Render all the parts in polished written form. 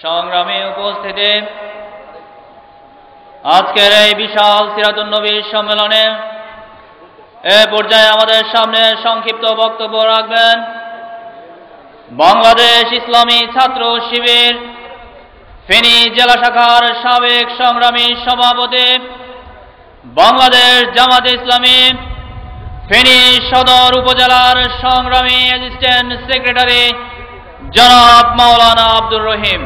সংগ্রামী উপস্থিতি, আজকের এই বিশাল সিরাতুন নবী সম্মেলনে এ পর্যায়ে আমাদের সামনে সংক্ষিপ্ত বক্তব্য রাখবেন বাংলাদেশ ইসলামী ছাত্র শিবির ফেনী জেলা শাখার সাবেক সংগ্রামী সভাপতি, বাংলাদেশ জামাতে ইসলামী ফেনী সদর উপজেলার সংগ্রামী অ্যাসিস্ট্যান্ট সেক্রেটারি জনাব মাওলানা আব্দুর রহিম।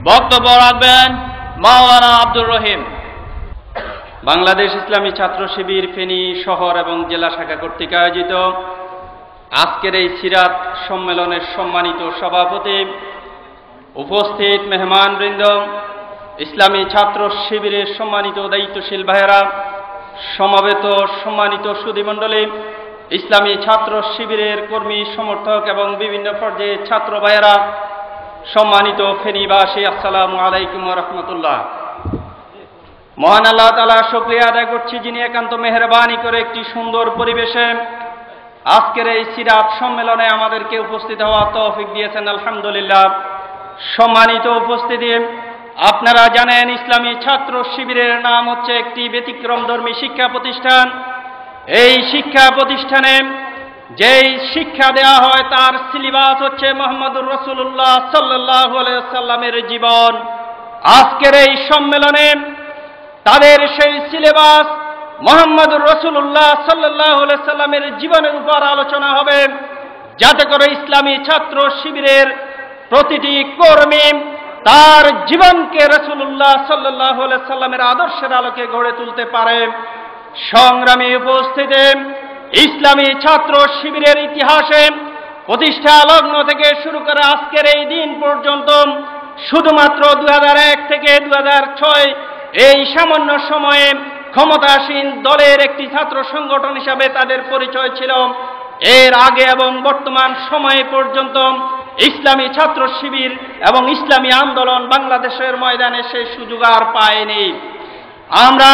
বক্তব্য রাখবেন মাওলানা আব্দুর রহিম। বাংলাদেশ ইসলামী ছাত্র শিবির ফেনী শহর এবং জেলা শাখা কর্তৃক আয়োজিত আজকের এই সিরাত সম্মেলনের সম্মানিত সভাপতি, উপস্থিত মেহমানবৃন্দ, ইসলামী ছাত্র শিবিরের সম্মানিত দায়িত্বশীল ভাইয়েরা, সমবেত সম্মানিত সুধীমণ্ডলী, ইসলামী ছাত্র শিবিরের কর্মী সমর্থক এবং বিভিন্ন পর্যায়ে ছাত্র ভাইয়েরা, সম্মানিত ফেনীবাসী, আসসালামু আলাইকুম ওয়া রাহমাতুল্লাহ। মহান আল্লাহ তাআলা শুকরিয়া আদায় করছি, যিনি একান্ত মেহেরবানি করে একটি সুন্দর পরিবেশে আজকের এই সিরাত সম্মেলনে আমাদেরকে উপস্থিত হওয়ার তৌফিক দিয়েছেন। আলহামদুলিল্লাহ। সম্মানিত উপস্থিতি, আপনারা জানেন ইসলামী ছাত্র শিবিরের নাম হচ্ছে একটি ব্যতিক্রমধর্মী শিক্ষা প্রতিষ্ঠান। এই শিক্ষা প্রতিষ্ঠানে যেই শিক্ষা দেওয়া হয় তার সিলেবাস হচ্ছে মুহাম্মদুর রাসূলুল্লাহ সাল্লাল্লাহু আলাইহি ওয়াসাল্লামের জীবন। আজকের এই সম্মেলনে তাদের সেই সিলেবাস মুহাম্মদুর রাসূলুল্লাহ সাল্লাল্লাহু আলাইহি ওয়াসাল্লামের জীবনের উপর আলোচনা হবে, যাতে করে ইসলামী ছাত্র শিবিরের প্রতিটি কর্মী তার জীবনকে রাসূলুল্লাহ সাল্লাল্লাহু আলাইহি ওয়াসাল্লামের আদর্শের আলোকে গড়ে তুলতে পারে। সংগ্রামী উপস্থিতি, ইসলামী ছাত্র শিবিরের ইতিহাসে প্রতিষ্ঠা লগ্ন থেকে শুরু করে আজকের এই দিন পর্যন্ত শুধুমাত্র 2001 থেকে 2006 এই সামান্য সময়ে ক্ষমতাসীন দলের একটি ছাত্র সংগঠন হিসাবে তাদের পরিচয় ছিল। এর আগে এবং বর্তমান সময় পর্যন্ত ইসলামী ছাত্র শিবির এবং ইসলামী আন্দোলন বাংলাদেশের ময়দানে সেই সুযোগ আর পায়নি। আমরা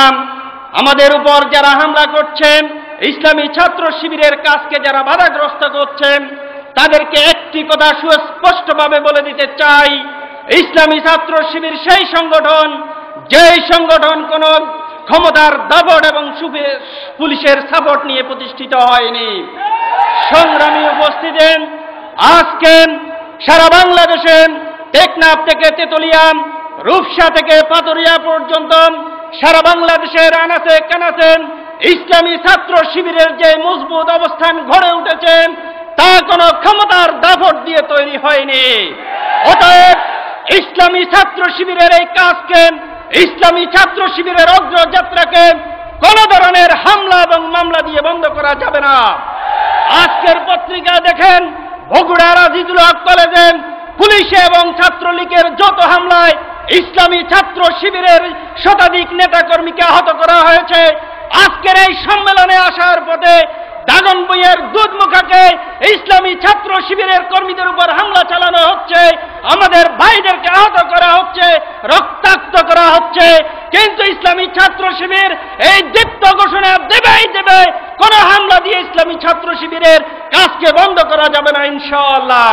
আমাদের উপর যারা হামলা করছেন, ইসলামী ছাত্র শিবিরের কাজকে যারা বাধাগ্রস্ত করছেন, তাদেরকে একটি কথা সুস্পষ্টভাবে বলে দিতে চাই, ইসলামী ছাত্র শিবির সেই সংগঠন যেই সংগঠন কোন ক্ষমতার দাপট এবং পুলিশের সাপোর্ট নিয়ে প্রতিষ্ঠিত হয়নি। সংগ্রামী উপস্থিতি, আজকে সারা বাংলাদেশে টেকনাফ থেকে তেতুলিয়া, রূপসা থেকে পাতুরিয়া পর্যন্ত সারা বাংলাদেশের আনাচে কানাচে ইসলামী ছাত্র শিবিরের যে মজবুত অবস্থান গড়ে উঠেছে তা কোনো ক্ষমতার দাপট দিয়ে তৈরি হয়নি। অতএব ইসলামী ছাত্র শিবিরের এই কাজকে, ইসলামী ছাত্র শিবিরের অগ্রযাত্রাকে কোন ধরনের হামলা এবং মামলা দিয়ে বন্ধ করা যাবে না। আজকের পত্রিকা দেখেন, বগুড়ার আজিজুল হক কলেজে পুলিশ এবং ছাত্রলীগের যত হামলায় ইসলামী ছাত্র শিবিরের শতাধিক নেতাকর্মীকে আহত করা হয়েছে। আজকের এই সম্মেলনে আসার পথে দাগনভূঞার দুধমুখাকে ইসলামী ছাত্র শিবিরের কর্মীদের উপর হামলা চালানো হচ্ছে, আমাদের ভাইদেরকে আহত করা হচ্ছে, রক্তাক্ত করা হচ্ছে। কিন্তু ইসলামী ছাত্র শিবির এই দীপ্ত ঘোষণা দেবেই দেবে, কোন হামলা দিয়ে ইসলামী ছাত্র শিবিরের কাজকে বন্ধ করা যাবে না ইনশাআল্লাহ।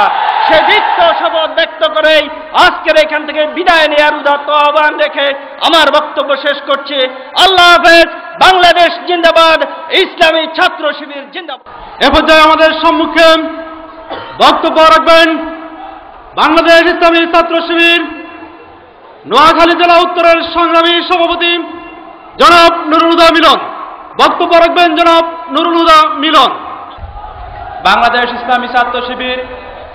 সে দীপ্ত শপথ ব্যক্ত করেই আজকের এখান থেকে বিদায় নেওয়ার উদাত্ত আহ্বান রেখে আমার বক্তব্য শেষ করছি। আল্লাহ হাফেজ। বাংলাদেশ জিন্দাবাদ, ইসলামী ছাত্র শিবির জিন্দাবাদ। এ পর্যায়ে আমাদের সম্মুখে বক্তব্য রাখবেন বাংলাদেশ ইসলামী ছাত্র শিবির নোয়াখালী জেলা উত্তরের সংগ্রামী সভাপতি জনাব নুরুল হুদা মিলন। বক্তব্য রাখবেন জনাব নুরুল হুদা মিলন। বাংলাদেশ ইসলামী ছাত্র শিবির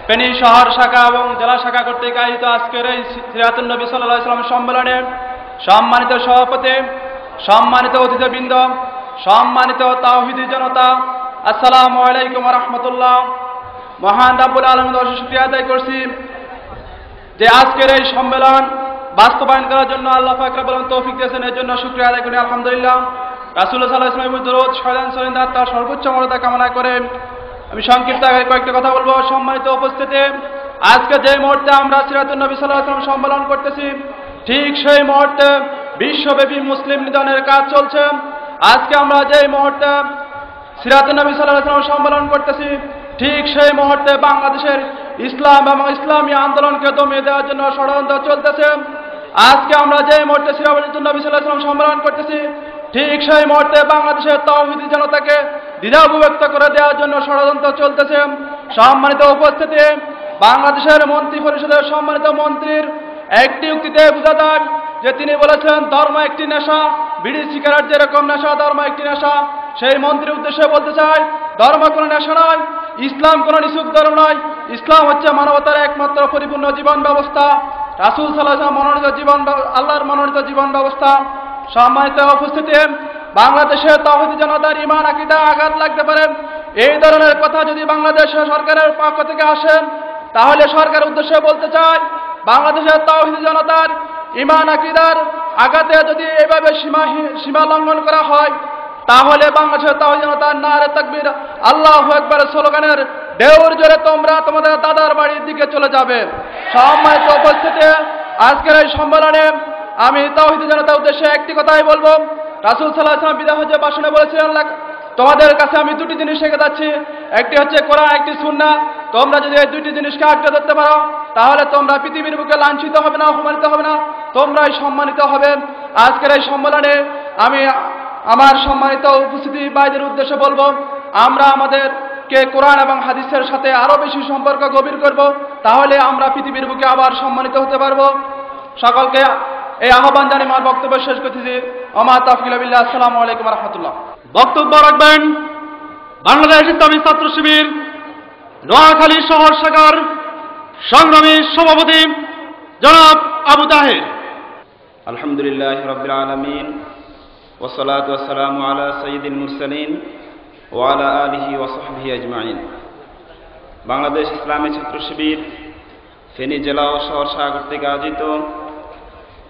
ফেনী শহর শাখা এবং জেলা শাখা কর্তৃক আয়োজিত আজকের এই সিরাতুন নবী সাল্লাল্লাহু আলাইহি ওয়াসাল্লাম সম্মেলনে সম্মানিত সভাপতি, সম্মানিত অতিথিবৃন্দ, সম্মানিত তাওহীদি জনতা, আসসালামু আলাইকুম ওয়া রাহমাতুল্লাহ। মহান রাব্বুল আলামিনের অশেষ শুকরিয়া আদায় করছি যে আজকের এই সম্মেলন বাস্তবায়ন করার জন্য আল্লাহ পাক রব্বুল আলামিন তৌফিক দিয়েছেন, এর জন্য শুকরিয়া আদায় করি আলহামদুলিল্লাহ। রাসূলুল্লাহ সাল্লাল্লাহু আলাইহি ওয়াসাল্লামের দরুদ শরীয়ত তার সর্বোচ্চ মর্যাদা কামনা করে আমি সংক্ষিপ্ত কয়েকটা কথা বলবো। সম্মানিত উপস্থিতি, আজকে যে মুহূর্তে আমরা সিরাতুন নবী সাল্লাল্লাহু আলাইহি ওয়াসাল্লাম সম্মেলন করতেছি, ঠিক সেই মুহূর্তে বিশ্বব্যাপী মুসলিম নিধনের কাজ চলছে। আজকে আমরা যে মুহূর্তে সিরাতুন নবী সাল্লাল্লাহু আলাইহি ওয়াসাল্লাম সম্মেলন করতেছি, ঠিক সেই মুহূর্তে বাংলাদেশের ইসলাম এবং ইসলামী আন্দোলনকে দমিয়ে দেওয়ার জন্য ষড়যন্ত্র চলতেছে। আজকে আমরা যে মুহূর্তে সিরাজুল নবী সাল্লাল্লাহু আলাইহি ওয়াসাল্লাম সম্মেলন করতেছি, ঠিক সেই মুহূর্তে বাংলাদেশের তাওহীদি জনতাকে দ্বিধাবিভক্ত করে দেওয়ার জন্য ষড়যন্ত্র চলতেছে। সম্মানিত উপস্থিতি, বাংলাদেশের মন্ত্রী পরিষদের সম্মানিত মন্ত্রীর একটি উক্তিতে বোঝা যায় যে তিনি বলেছেন ধর্ম একটি নেশা, বিড়ি সিগারেট যেরকম নেশা ধর্ম একটি নেশা। সেই মন্ত্রীর উদ্দেশ্যে বলতে চাই, ধর্ম কোনো নেশা নয়, ইসলাম কোনো নিছক ধর্ম নয়। ইসলাম হচ্ছে মানবতার একমাত্র পরিপূর্ণ জীবন ব্যবস্থা, রাসূল সাল্লাল্লাহু আলাইহি ওয়াসাল্লাম মনোনীত জীবন, আল্লাহর মনোনীত জীবন ব্যবস্থা। সম্মানিত উপস্থিতি, বাংলাদেশের তাওহীদি জনতার ঈমান আকীদা আঘাত লাগতে পারে। এই ধরনের কথা যদি বাংলাদেশ সরকারের পক্ষ থেকে আসেন, তাহলে সরকারের উদ্দেশ্যে বলতে চাই, বাংলাদেশের তাওহীদি জনতার ঈমান আকীদার আঘাতে যদি এভাবে সীমা লঙ্ঘন করা হয়, তাহলে বাংলাদেশের তাওহীদি জনতার নারে তাকবীর, আল্লাহু আকবার স্লোগানের ঢেউর জোরে তোমরা তোমাদের দাদার বাড়ির দিকে চলে যাবে। সম্মানিত উপস্থিতি, আজকের এই সম্মেলনে আমি তাওহীদি জনতার উদ্দেশ্যে একটি কথাই বলবো। রাসূল সাল্লাল্লাহু আলাইহি ওয়াসাল্লাম বিদায় হজ্জের ভাষণে বলেছিলেন, তোমাদের কাছে আমি দুটি জিনিস রেখে যাচ্ছি, একটি হচ্ছে কোরআন, একটি সুন্নাহ। তোমরা যদি এই দুটি জিনিসকে আঁকড়ে ধরতে পারো, তাহলে তোমরা পৃথিবীর বুকে লাঞ্ছিত হবে না, অপমানিত হবে না, তোমরাই সম্মানিত হবে। আজকের এই সম্মেলনে আমি আমার সম্মানিত উপস্থিতি ভাইদের উদ্দেশ্যে বলবো, আমরা আমাদেরকে কোরআন এবং হাদিসের সাথে আরো বেশি সম্পর্ক গভীর করব, তাহলে আমরা পৃথিবীর বুকে আবার সম্মানিত হতে পারবো। সকলকে এই আহ্বান জানিয়ে আমার বক্তব্য শেষ করতেছি। ওমা তাওফীক ইল্লা বিল্লাহ। আসসালামু আলাইকুম ওয়া রাহমাতুল্লাহ। বক্তব্য রাখবেন বাংলাদেশ ইসলামী ছাত্র শিবির নোয়াখালী শহর শাখার সংগ্রামী সভাপতি জনাব আবু তাহের। আলহামদুলিল্লাহ রাব্বিল আলামিন ওয়াসসালাতু ওয়াসসালামু আলা সাইয়্যিদিল মুরসালিন ওয়া আলা আলিহি ওয়া সাহবিহি আজমাইন। বাংলাদেশ ইসলামী ছাত্র শিবির ফেনী জেলা ও শহর শাখা কর্তৃক আয়োজিত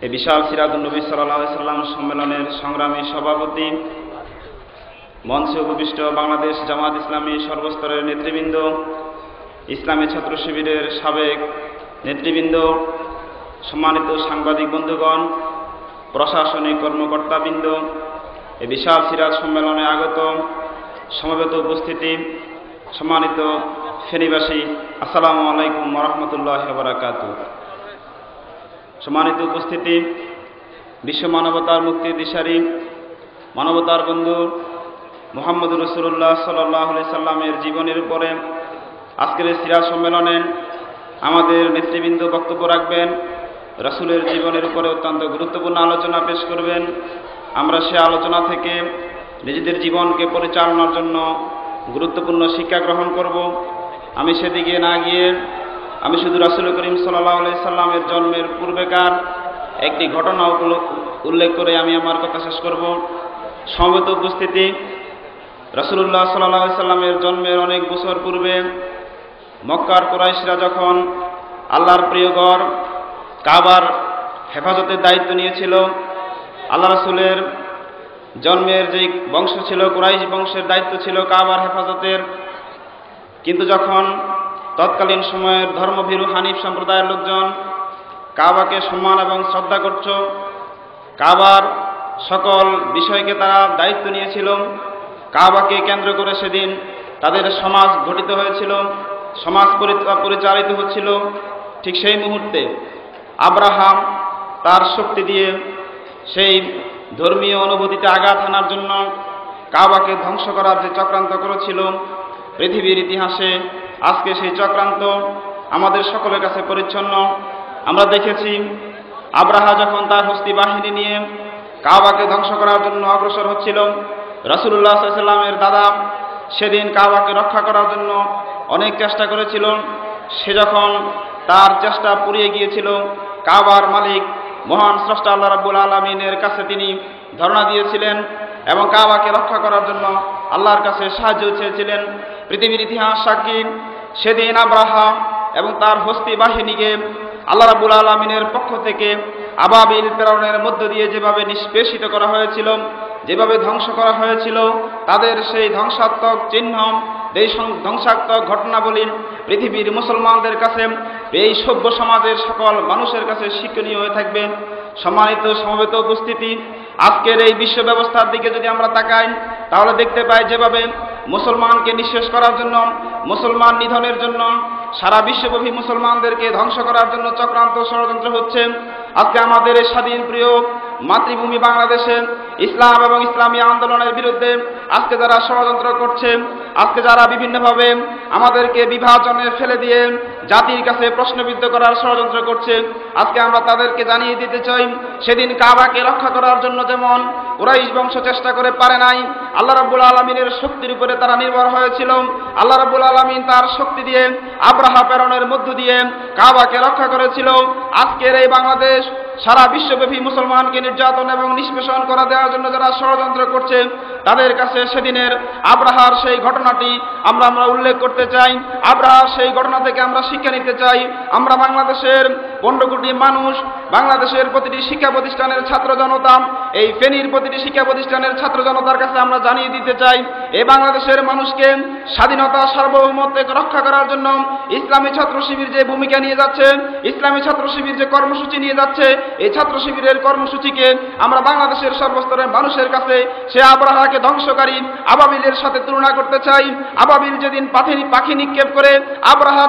এই বিশাল সিরাজুন নবী সাল্লাল্লাহু আলাইহি সাল্লাম সম্মেলনের সংগ্রামী সভাপতি, মঞ্চে উপবিষ্ট বাংলাদেশ জামাত ইসলামী সর্বস্তরের নেতৃবৃন্দ, ইসলামী ছাত্র শিবিরের সাবেক নেতৃবৃন্দ, সম্মানিত সাংবাদিক বন্ধুগণ, প্রশাসনিক কর্মকর্তাবৃন্দ, এই বিশাল সিরাজ সম্মেলনে আগত সমবেত উপস্থিতি, সম্মানিত ফেনীবাসী, আসসালামু আলাইকুম ওয়া রাহমাতুল্লাহি ওয়া বারাকাতুহু। সম্মানিত উপস্থিতি, বিশ্ব মানবতার মুক্তির দিশারি, মানবতার বন্ধু মুহাম্মদুর রাসূলুল্লাহ সাল্লাল্লাহু আলাইহি সাল্লামের জীবনের উপরে আজকের এই সিরাজ সম্মেলনে আমাদের নেতৃবৃন্দ বক্তব্য রাখবেন, রাসূলের জীবনের উপরে অত্যন্ত গুরুত্বপূর্ণ আলোচনা পেশ করবেন। আমরা সে আলোচনা থেকে নিজেদের জীবনকে পরিচালনার জন্য গুরুত্বপূর্ণ শিক্ষা গ্রহণ করব। আমি সেদিকে না গিয়ে আমি শুধু রাসূল করিম সাল্লাল্লাহু আলাইহি সাল্লামের জন্মের পূর্বেকার একটি ঘটনা উল্লেখ করে আমি আমার কথা শেষ করব। সমবেত উপস্থিতি, রাসূলুল্লাহ সাল্লাল্লাহু আলাইহি সাল্লামের জন্মের অনেক বছর পূর্বে মক্কার কুরাইশরা যখন আল্লাহর প্রিয় ঘর কাবার হেফাজতের দায়িত্ব নিয়েছিল, আল্লাহ রাসূলের জন্মের যে বংশ ছিল কুরাইশ বংশের দায়িত্ব ছিল কাবার হেফাজতের। কিন্তু যখন তৎকালীন সময়ের ধর্মভীরু হানিফ সম্প্রদায়ের লোকজন কাবাকে সম্মান এবং শ্রদ্ধা করত, কাবার সকল বিষয়কে তারা দায়িত্ব নিয়েছিল, কাবাকে কেন্দ্র করে সেদিন তাদের সমাজ গঠিত হয়েছিল, সমাজ পরিচালিত হচ্ছিল। ঠিক সেই মুহূর্তে আব্রাহাম তার শক্তি দিয়ে সেই ধর্মীয় অনুভূতিতে আঘাত হানার জন্য কাবাকে ধ্বংস করার যে চক্রান্ত করেছিল, পৃথিবীর ইতিহাসে আজকে সেই চক্রান্ত আমাদের সকলের কাছে পরিচ্ছন্ন। আমরা দেখেছি আব্রাহা যখন তার হস্তি বাহিনী নিয়ে কাবাকে ধ্বংস করার জন্য অগ্রসর হচ্ছিল, রাসূলুল্লাহ সাল্লাল্লাহু আলাইহি সাল্লামের দাদা সেদিন কাবাকে রক্ষা করার জন্য অনেক চেষ্টা করেছিল। সে যখন তার চেষ্টা পুড়িয়ে গিয়েছিল, কাবার মালিক মহান স্রষ্টা আল্লাহ রাব্বুল আলামিনের কাছে তিনি ধরনা দিয়েছিলেন এবং কাবাকে রক্ষা করার জন্য আল্লাহর কাছে সাহায্য চেয়েছিলেন। পৃথিবীর ইতিহাস সাক্ষী, সেদিন আব্রাহা এবং তার হস্তি বাহিনীকে আল্লাহ রাব্বুল আলামিনের পক্ষ থেকে আবাবিল প্রেরণের মধ্য দিয়ে যেভাবে নিষ্পেষিত করা হয়েছিল, যেভাবে ধ্বংস করা হয়েছিল, তাদের সেই ধ্বংসাত্মক চিহ্ন, এই ধ্বংসাত্মক ঘটনাবলী পৃথিবীর মুসলমানদের কাছে, এই সভ্য সমাজের সকল মানুষের কাছে শিক্ষণীয় হয়ে থাকবে। সম্মানিত সমবেত উপস্থিতি, আজকের এই বিশ্ব ব্যবস্থার দিকে যদি আমরা তাকাই, তাহলে দেখতে পাই যেভাবে মুসলমানকে নিঃশেষ করার জন্য, মুসলমান নিধনের জন্য সারা বিশ্বব্যাপী মুসলমানদেরকে ধ্বংস করার জন্য চক্রান্ত ষড়যন্ত্র হচ্ছে। আজকে আমাদের এই স্বাধীন প্রিয় মাতৃভূমি বাংলাদেশে ইসলাম এবং ইসলামী আন্দোলনের বিরুদ্ধে আজকে যারা ষড়যন্ত্র করছে, আজকে যারা বিভিন্নভাবে আমাদেরকে বিভাজনে ফেলে দিয়ে জাতির কাছে প্রশ্নবিদ্ধ করার ষড়যন্ত্র করছে, আজকে আমরা তাদেরকে জানিয়ে দিতে চাই, সেদিন কাবাকে রক্ষা করার জন্য যেমন কুরাইশ বংশ চেষ্টা করে পারে নাই, আল্লাহ রাব্বুল আলামিনের শক্তির উপরে তারা নির্ভর হয়েছিল। আল্লাহ রাব্বুল আলামিন তার শক্তি দিয়ে আব্রাহা প্রেরণের মধ্য দিয়ে কাবাকে রক্ষা করেছিল। আজকের এই বাংলাদেশ সারা বিশ্বব্যাপী মুসলমানকে নির্যাতন এবং নিষ্পেষণ করা দেওয়ার জন্য যারা ষড়যন্ত্র করছে, তাদের কাছে সেদিনের আব্রাহার সেই ঘটনাটি আমরা উল্লেখ করতে চাই। আব্রাহার সেই ঘটনা থেকে আমরা শিক্ষা নিতে চাই। আমরা বাংলাদেশের 15 কোটি মানুষ, বাংলাদেশের প্রতিটি শিক্ষা প্রতিষ্ঠানের ছাত্র জনতা, এই ফেনীর প্রতিটি শিক্ষা প্রতিষ্ঠানের ছাত্র জনতার কাছে আমরা জানিয়ে দিতে চাই, এই বাংলাদেশের মানুষকে স্বাধীনতা সার্বভৌমত্বকে রক্ষা করার জন্য ইসলামী ছাত্র শিবির যে ভূমিকা নিয়ে যাচ্ছে, ইসলামী ছাত্র শিবির যে কর্মসূচি নিয়ে যাচ্ছে, এই ছাত্র শিবিরের কর্মসূচিকে আমরা বাংলাদেশের সর্বস্তরের মানুষের কাছে সে আব্রাহাকে ধ্বংসকারী আবাবিলের সাথে তুলনা করতে চাই। আবাবিল যেদিন পাখি নিক্ষেপ করে আব্রাহা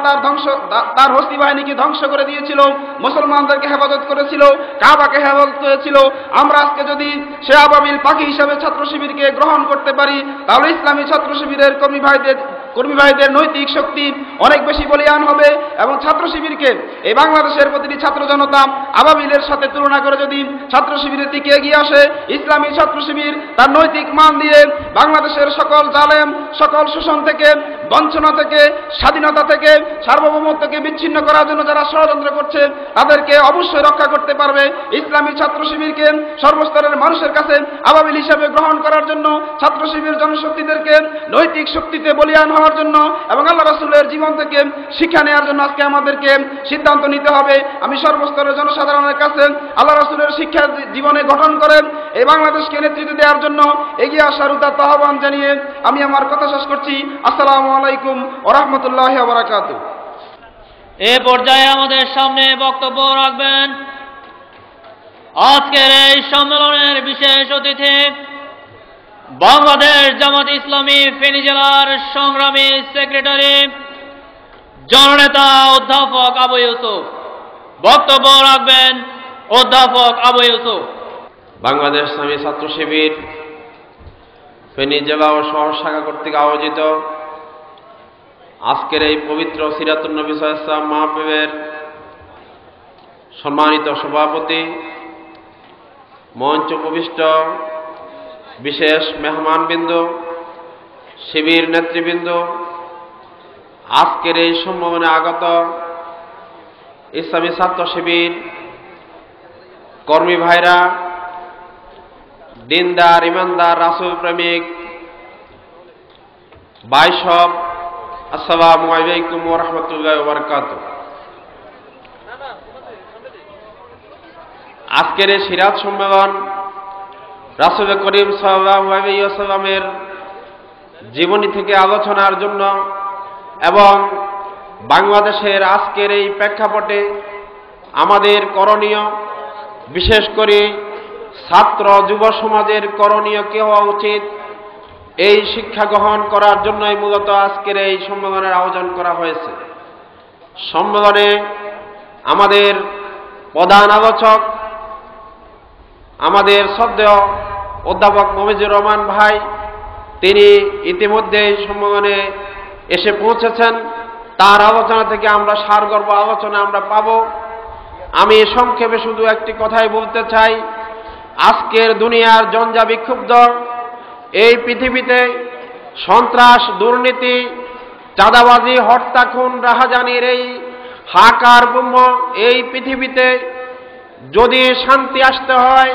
তার হস্তি বাহিনীকে ধ্বংস করে দিয়েছিল, মুসলমানদেরকে হেফাজত করেছিল, কাবাকে হেফাজত করেছিল, আমরা আজকে যদি সে আবাবিল পাখি হিসাবে ছাত্র শিবিরকে গ্রহণ করতে পারি, তাহলে ইসলামী ছাত্র শিবিরের কর্মী ভাইদের নৈতিক শক্তি অনেক বেশি বলিয়ান হবে এবং ছাত্র শিবিরকে এই বাংলাদেশের প্রতিটি ছাত্র জনতা আবাবিলের সাথে তুলনা করে যদি ছাত্র শিবিরের দিকে এগিয়ে আসে, ইসলামী ছাত্র শিবির তার নৈতিক মান দিয়ে বাংলাদেশের সকল জালেম, সকল শোষণ থেকে, বঞ্চনা থেকে, স্বাধীনতা থেকে, সার্বভৌমত্বকে বিচ্ছিন্ন করার জন্য যারা ষড়যন্ত্র করছে তাদেরকে অবশ্যই রক্ষা করতে পারবে। ইসলামী ছাত্র শিবিরকে সর্বস্তরের মানুষের কাছে আবাবিল হিসাবে গ্রহণ করার জন্য, ছাত্র শিবির জনশক্তিদেরকে নৈতিক শক্তিতে বলিয়ান হওয়ার জন্য এবং আল্লাহ রাসূলের জীবন থেকে শিক্ষা নেওয়ার জন্য আজকে আমাদেরকে সিদ্ধান্ত নিতে হবে। আমি সর্বস্তরের জনসাধারণের কাছে আল্লাহ রাসূলের শিক্ষা জীবনে গঠন করেন এই বাংলাদেশকে নেতৃত্ব দেওয়ার জন্য এগিয়ে আসার উদাত্ত আহ্বান জানিয়ে আমি আমার কথা শেষ করছি। আসসালামু আলাইকুম ওয়া রাহমাতুল্লাহি ওয়া বারাকাতুহু। এ পর্যায়ে আমাদের সামনে বক্তব্য রাখবেন আজকের এই সম্মেলনের বিশেষ অতিথি, বাংলাদেশ জামাত ইসলামী ফেনী জেলার সংগ্রামী সেক্রেটারি জননেতা অধ্যাপক আবু ইউসুফ। বক্তব্য রাখবেন অধ্যাপক আবু ইউসুফ। বাংলাদেশ ইসলামী ছাত্র শিবির ফেনী জেলা ও শহর শাখা কর্তৃক আয়োজিত আজকের এই পবিত্র সিরাতুন নবী সাল্লাল্লাহু আলাইহি ওয়াসাল্লাম মাহফিলের সম্মানিত সভাপতি, মঞ্চ উপবিষ্ট বিশেষ মেহমানবৃন্দ, শিবির নেতৃবৃন্দ, আজকের এই সম্মেলনে আগত ইসলামী ছাত্র শিবির কর্মী ভাইরা, দিনদার, ইমানদার, রাসূল প্রেমিক ভাই সব, আসসালামু আলাইকুম ওয়া রাহমাতুল্লাহি ওয়া বারাকাতুহু। আজকের এই সিরাত সম্মেলন রাসূল করিম সাল্লাল্লাহু আলাইহি ওয়াসাল্লামের জীবনী থেকে আলোচনার জন্য এবং বাংলাদেশের আজকের এই প্রেক্ষাপটে আমাদের করণীয়, বিশেষ করে ছাত্র যুব সমাজের করণীয় কি হওয়া উচিত, এই শিক্ষা গ্রহণ করার জন্যই মূলত আজকের এই সম্মেলনের আয়োজন করা হয়েছে। সম্মেলনে আমাদের প্রধান আলোচক আমাদের শ্রদ্ধেয় অধ্যাপক মমিজুর রহমান ভাই, তিনি ইতিমধ্যে এই সম্মেলনে এসে পৌঁছেছেন। তার আলোচনা থেকে আমরা সারগর্ভ আলোচনা আমরা পাব। আমি সংক্ষেপে শুধু একটি কথাই বলতে চাই, আজকের দুনিয়ার জঞ্জা বিক্ষুব্ধ এই পৃথিবীতে সন্ত্রাস, দুর্নীতি, চাঁদাবাজি, হত্যা, খুন, রাহাজানির এই হাহাকার ব্রহ্ম এই পৃথিবীতে যদি শান্তি আসতে হয়,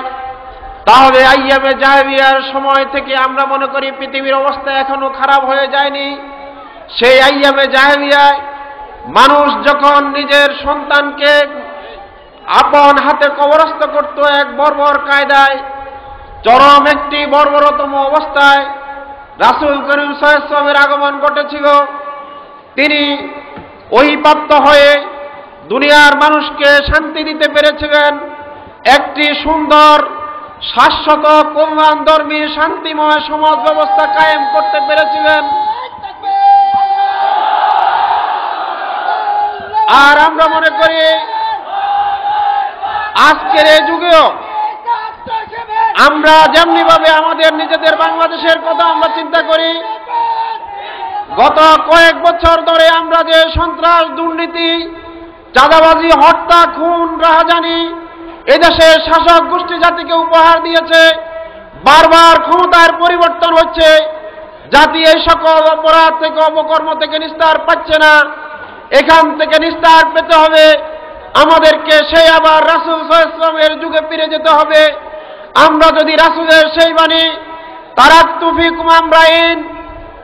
তাহলে আইয়ামে জাহেলিয়ার সময় থেকে আমরা মনে করি পৃথিবীর অবস্থা এখনো খারাপ হয়ে যায়নি। সেই আইয়ামে জাহেলিয়ায় মানুষ যখন নিজের সন্তানকে আপন হাতে কবরস্থ করত এক বর্বর কায়দায়, চরম একটি বর্বরতম অবস্থায় রাসূল করিম সাল্লাল্লাহু আলাইহি ওয়াসাল্লামের আগমন ঘটেছিল। তিনি ওহীপ্রাপ্ত হয়ে দুনিয়ার মানুষকে শান্তি দিতে পেরেছিলেন, একটি সুন্দর, শাশ্বত, কল্যাণধর্মী, শান্তিময় সমাজ ব্যবস্থা কায়েম করতে পেরেছিলেন। আর আমরা মনে করি আজকের এই যুগেও আমরা যেমনিভাবে আমাদের নিজেদের বাংলাদেশের কথা আমরা চিন্তা করি, গত কয়েক বছর ধরে আমরা যে সন্ত্রাস, দুর্নীতি, চাঁদাবাজি, হত্যা, খুন, রাহাজানি এদেশের শাসক গোষ্ঠী জাতিকে উপহার দিয়েছে, বারবার ক্ষমতার পরিবর্তন হচ্ছে, জাতি এই সকল অপরাধ থেকে, অপকর্ম থেকে নিস্তার পাচ্ছে না। এখান থেকে নিস্তার পেতে হবে আমাদেরকে সেই আবার রাসূল সাল্লাল্লাহু আলাইহি ওয়াসাল্লামের যুগে ফিরে যেতে হবে। আমরা যদি রাসূলের সেই বাণী তারাকতু ফিকুম আমরাইন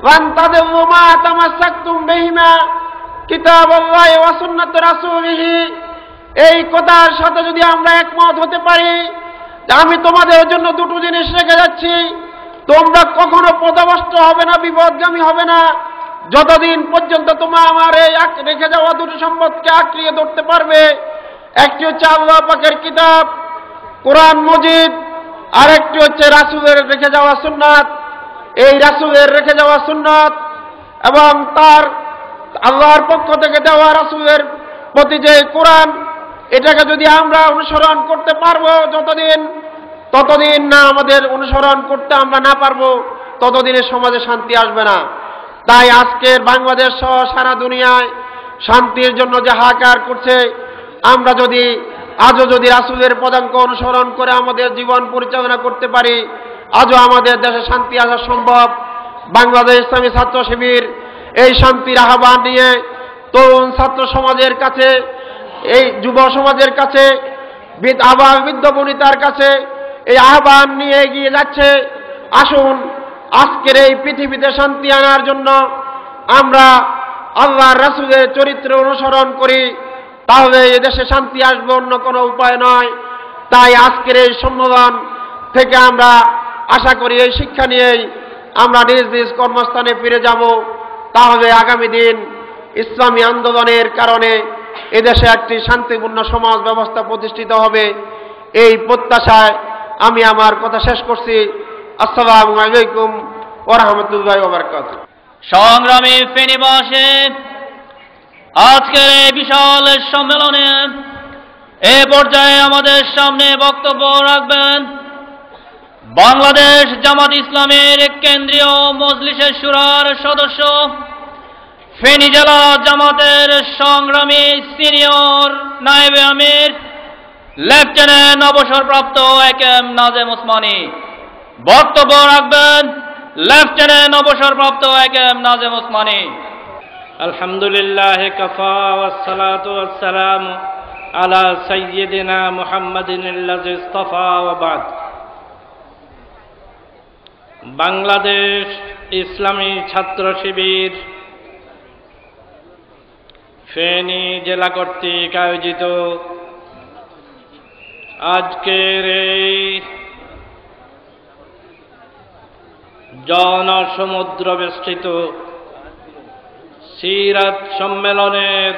ওয়ান তাদিল্লু মা তামাসসাকতুম বিহিমা কিতাবাল্লাহি ওয়া সুন্নাত রাসূলিহি, এই কথার সাথে যদি আমরা একমত হতে পারি যে আমি তোমাদের জন্য দুটো জিনিস রেখে যাচ্ছি, তোমরা কখনো পথভ্রষ্ট হবে না, বিপদগামী হবে না, যতদিন পর্যন্ত তোমরা আমার এই রেখে যাওয়া দুটো সম্পদকে আঁকড়িয়ে ধরতে পারবে। একটি হচ্ছে আল্লাহ পাকের কিতাব কোরআন মজিদ, আর একটি হচ্ছে রাসূলের রেখে যাওয়া সুন্নাত। এই রাসূলের রেখে যাওয়া সুন্নাত এবং তার আল্লাহর পক্ষ থেকে দেওয়া রাসূলের প্রতি যে কোরআন, এটাকে যদি আমরা অনুসরণ করতে পারবো, ততদিন না আমাদের অনুসরণ করতে আমরা না পারবো, ততদিনে সমাজে শান্তি আসবে না। তাই আজকের বাংলাদেশ সহ সারা দুনিয়ায় শান্তির জন্য যে হাহাকার করছে, আমরা যদি আজও যদি রাসূলের পদাঙ্ক অনুসরণ করে আমাদের জীবন পরিচালনা করতে পারি, আজও আমাদের দেশে শান্তি আসা সম্ভব। বাংলাদেশ ইসলামী ছাত্র শিবির এই শান্তির আহ্বান নিয়ে তরুণ ছাত্র সমাজের কাছে, এই যুব সমাজের কাছে, বৃদ্ধ বনিতার কাছে এই আহ্বান নিয়ে এগিয়ে যাচ্ছে। আসুন আজকের এই পৃথিবীতে শান্তি আনার জন্য আমরা আল্লাহর রাসূলের চরিত্র অনুসরণ করি, তাহলে এদেশে শান্তি আসবে, অন্য কোনো উপায় নয়। তাই আজকের এই সম্মেলন থেকে আমরা আশা করি এই শিক্ষা নিয়েই আমরা নিজ নিজ কর্মস্থানে ফিরে যাব। তাহলে আগামী দিন ইসলামী আন্দোলনের কারণে এদেশে একটি শান্তিপূর্ণ সমাজ ব্যবস্থা প্রতিষ্ঠিত হবে। এই প্রত্যাশায় আমি আমার কথা শেষ করছি। আসসালামু আলাইকুম ওয়া রাহমাতুল্লাহি ওয়া বারাকাতুহু। সংগ্রামী ফেনীবাসী, আজকের এই বিশাল সম্মেলনে এ পর্যায়ে আমাদের সামনে বক্তব্য রাখবেন বাংলাদেশ জামাত ইসলামের কেন্দ্রীয় মজলিসে শুরার সদস্য, ফেনী জেলা জামাতের সংগ্রামী সিনিয়র নায়েবে আমির লেফটেন্যান্ট অবসরপ্রাপ্ত একেএম নাজেম ওসমানী। বক্তব্য রাখবেন লেফটেন্যান্ট অবসরপ্রাপ্ত একেএম নাজেম ওসমানী। আলহামদুলিল্লাহ কাফা ওয়াসসালাতু ওয়াসসালামু আলা সাইয়্যিদিনা মুহাম্মাদিনিল্লাযী ইসতাফা ওয়া বাদ। বাংলাদেশ ইসলামী ছাত্র শিবির ফেনী জেলা কর্তৃক আয়োজিত আজকের এই জনসমুদ্র বেষ্টিত সিরাত সম্মেলনের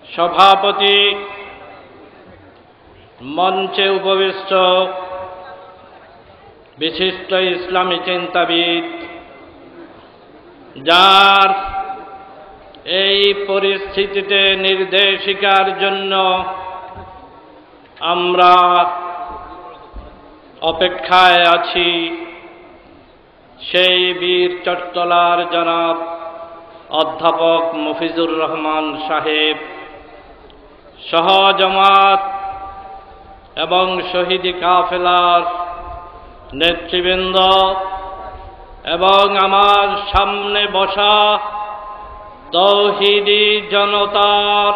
সভাপতি, মঞ্চে উপবিষ্ট বিশিষ্ট ইসলামী চিন্তাবিদ, যার এই পরিস্থিতিতে নির্দেশিকার জন্য আমরা অপেক্ষায় আছি, সেই বীর চট্টলার জনাব অধ্যাপক মফিজুর রহমান সাহেব সহ জামাত এবং শহীদি কাফেলার নেতৃবৃন্দ এবং আমার সামনে বসা তৌহিদি জনতার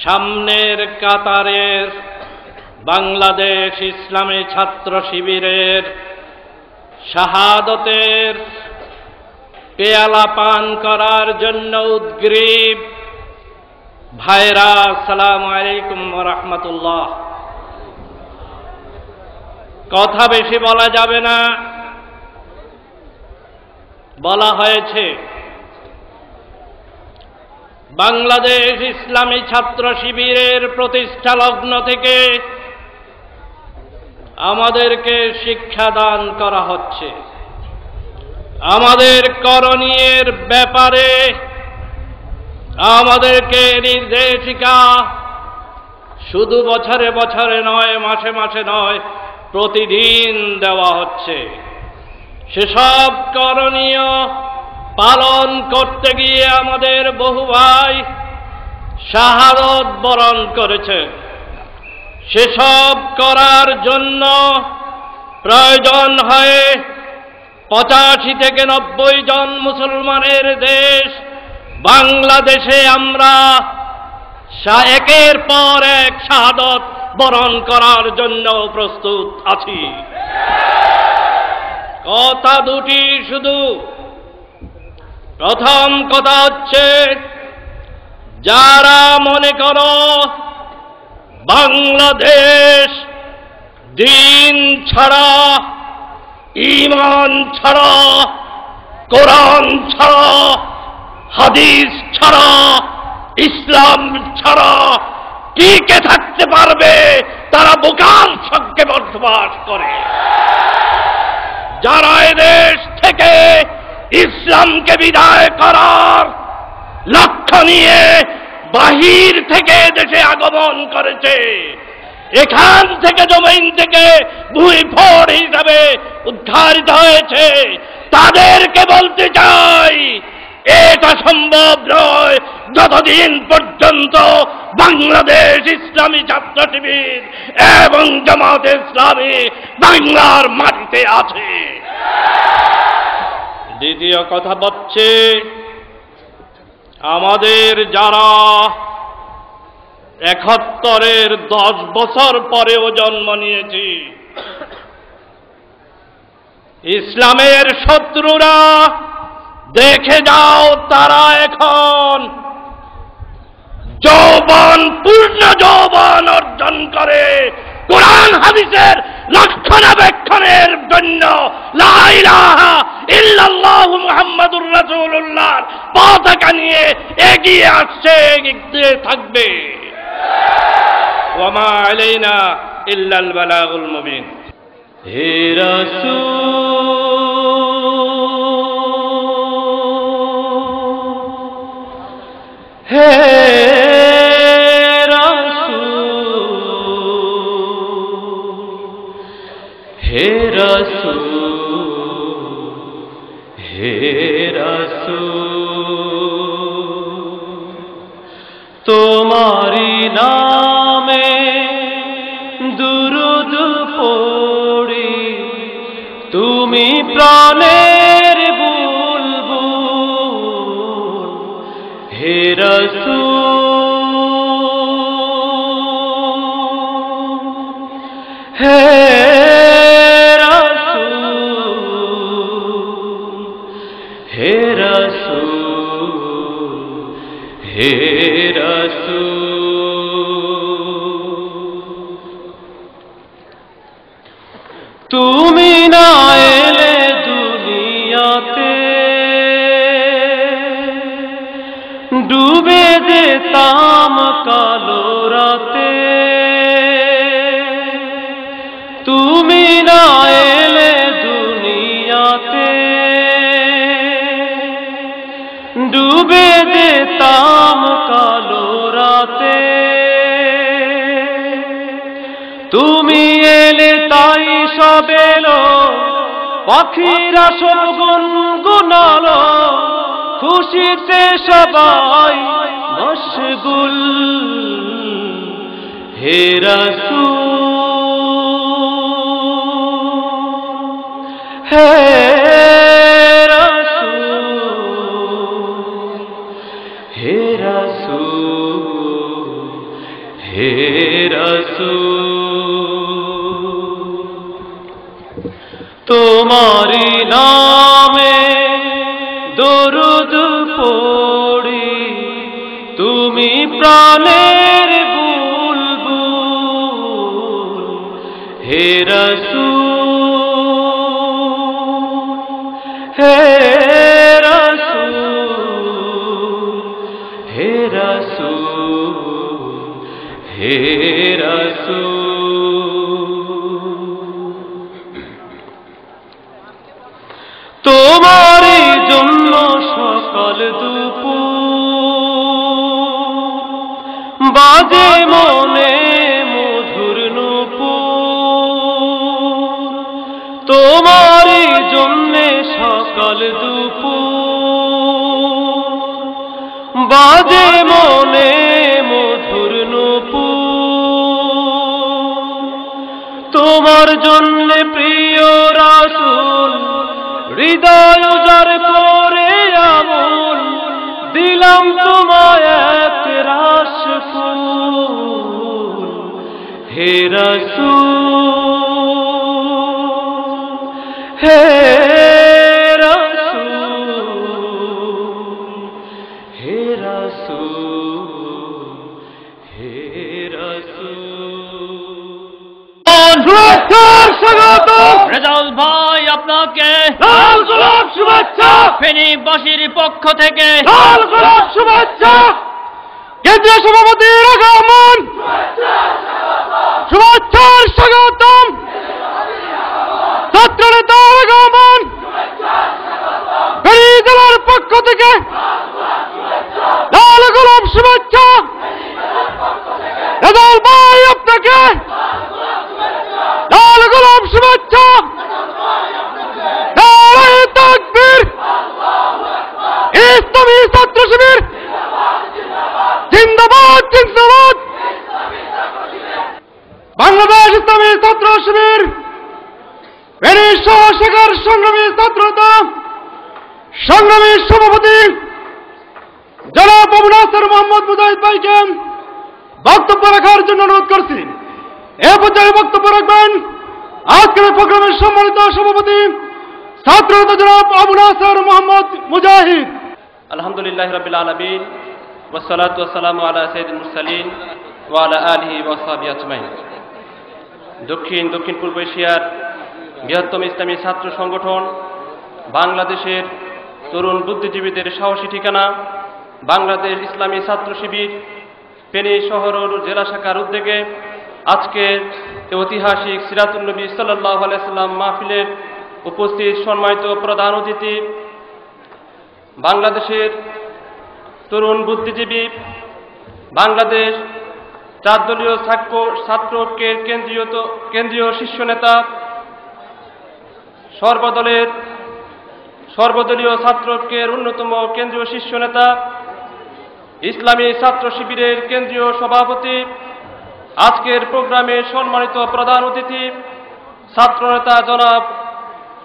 সামনের কাতারের বাংলাদেশ ইসলামী ছাত্র শিবিরের শাহাদতের পেয়ালা পান করার জন্য উদ্গ্রীব ভাইরা, আসসালামু আলাইকুম ওয়া রাহমাতুল্লাহ। কথা বেশি বলা যাবে না, বলা হয়েছে বাংলাদেশ ইসলামী ছাত্র শিবিরের প্রতিষ্ঠা লগ্ন থেকে আমাদেরকে শিক্ষাদান করা হচ্ছে। আমাদের করণীয়ের ব্যাপারে আমাদেরকে নির্দেশিকা শুধু বছরে বছরে নয়, মাসে মাসে নয়, প্রতিদিন দেওয়া হচ্ছে। সেসব করণীয় পালন করতে গিয়ে আমাদের বহু ভাই শাহাদত বরণ করেছে। সেসব করার জন্য প্রয়োজন হয় 85 থেকে 90 জন মুসলমানের দেশ বাংলাদেশে আমরা একের পর এক শাহাদত বরণ করার জন্য প্রস্তুত আছি। কথা দুটি শুধু। প্রথম কথা হচ্ছে, যারা মনে করো বাংলাদেশ দিন ছাড়া, ঈমান ছাড়া, কোরআন ছাড়া, হাদিস ছাড়া, ইসলাম ছাড়া টিকে থাকতে পারবে, তারা বোকার সঙ্গে বসবাস করে। যারা এদেশ থেকে ইসলামকে বিদায় করার লক্ষ্য নিয়ে বাহির থেকে দেশে আগমন করেছে, এখান থেকে জমিন থেকে ভূমিফড় হিসাবে উদ্ধারিত হয়েছে, তাদেরকে বলতে চাই এটা সম্ভব নয় যতদিন পর্যন্ত বাংলাদেশ ইসলামী ছাত্র শিবির এবং জামাতে ইসলামী বাংলার মাটিতে আছে। দ্বিতীয় কথা হচ্ছে, আমাদের যারা 71-এর 10 বছর পরেও জন্ম নিয়েছি, ইসলামের শত্রুরা দেখে যাও, তারা এখন যৌবন, পূর্ণ যৌবন অর্জন করে কোরআন হাদিসের রক্ষণাবেক্ষণের জন্য লা ইলাহা ইল্লাল্লাহু মুহাম্মাদুর রাসূলুল্লাহর পতাকা নিয়ে এগিয়ে আসছে, এগিয়ে থাকবে। ওয়া মা আলাইনা ইল্লাল বালাগুল মুবিন। হে রাসূল, হে হে রাসূল, হে রাসূল, তোমারি নামে দুরূদ পড়ি, তুমি প্রাণের বুলবুল, হে রাসূল, হে হে রাসূল, তুমি না এলে দুনিয়াতে ডুবে যেতাম কালো রাতে, তুমি না এলে দুনিয়াতে ডুবে যেতাম কালো রাতে, তুমি এলে তাই সব এলো, পাখিরা সব গুনগুনালো, খুশিতে সবাই মশগুল, হে রাসূল, হে হে রাসূল, হে রাসূল, তোমারি নামে দরুদ পড়ি, তুমি প্রাণের বুলবুল, হে রাসূল, হে হে রাসূল, হে রাসূল, তোমারই জন্য সকাল দুপুর বাজে মনে মধুর নূপুর, তোমারই জন্যে সকাল দুপুর। বাজে মনে মধুর নূপুর, তোমার জন্যে প্রিয় রাসূল হৃদয় উজাড় করে আমল দিলাম তোমায় এক রাস ফুল। হে রাসূল, হে রাসূল, হে রাসূল, হে রাসূল। শুভেচ্ছার স্বাগত। রেজাউল ভাই আপনাকে লাল গোলাপ শুভেচ্ছা, ফেনীবাসীর পক্ষ থেকে লাল গোলাপ শুভেচ্ছা। কেন্দ্রীয় সভাপতির আগমন, শুভেচ্ছার স্বাগতম। ছাত্র নেতার আগমন, ফেনী জেলার পক্ষ থেকে লাল গোলাপ শুভেচ্ছা। রেজাউল ভাই আপনাকে লাল গোলাপ শুভেচ্ছা। নারায়ে তাকবীর। ইসলামী ছাত্র শিবির জিন্দাবাদ, জিন্দাবাদ। বাংলাদেশ ইসলামী ছাত্র শিবির ফেনী শাখার সংগ্রামী ছাত্রতা সংগ্রামী সভাপতি জনাব আবু নাসের মোহাম্মদ মুজাহিদ ভাইকে বক্তব্য রাখার জন্য অনুরোধ করছি। এ পর্যায়ে বক্তব্য রাখবেন আজকের প্রোগ্রামের সম্মানিত সভাপতি ছাত্রনেতা জনাব আবু নাসের মোহাম্মদ মুজাহিদ। আলহামদুলিল্লাহ রাব্বিল আলামিন ওয়াসসালাতু ওয়াসসালামু আলা সাইয়্যিদিল মুরসালিন ওয়া আলা আলিহি ওয়া সাহবিহি আজমাইন। দক্ষিণ পূর্ব এশিয়ার বৃহত্তম ইসলামী ছাত্র সংগঠন বাংলাদেশের তরুণ বুদ্ধিজীবীদের সাহসী ঠিকানা বাংলাদেশ ইসলামী ছাত্র শিবির ফেনী শহর ও জেলা শাখার উদ্যোগে আজকের ঐতিহাসিক সিরাতুন নবী সাল্লাল্লাহু আলাইহি সাল্লাম মাহফিলের উপস্থিত সম্মানিত প্রধান অতিথি, বাংলাদেশের তরুণ বুদ্ধিজীবী, বাংলাদেশ 4 দলীয় ছাত্রকে কেন্দ্রীয় শীর্ষ নেতা, সর্বদলীয় ছাত্রকের অন্যতম কেন্দ্রীয় শীর্ষ নেতা, ইসলামী ছাত্র শিবিরের কেন্দ্রীয় সভাপতি, আজকের প্রোগ্রামের সম্মানিত প্রধান অতিথি ছাত্রনেতা জনাব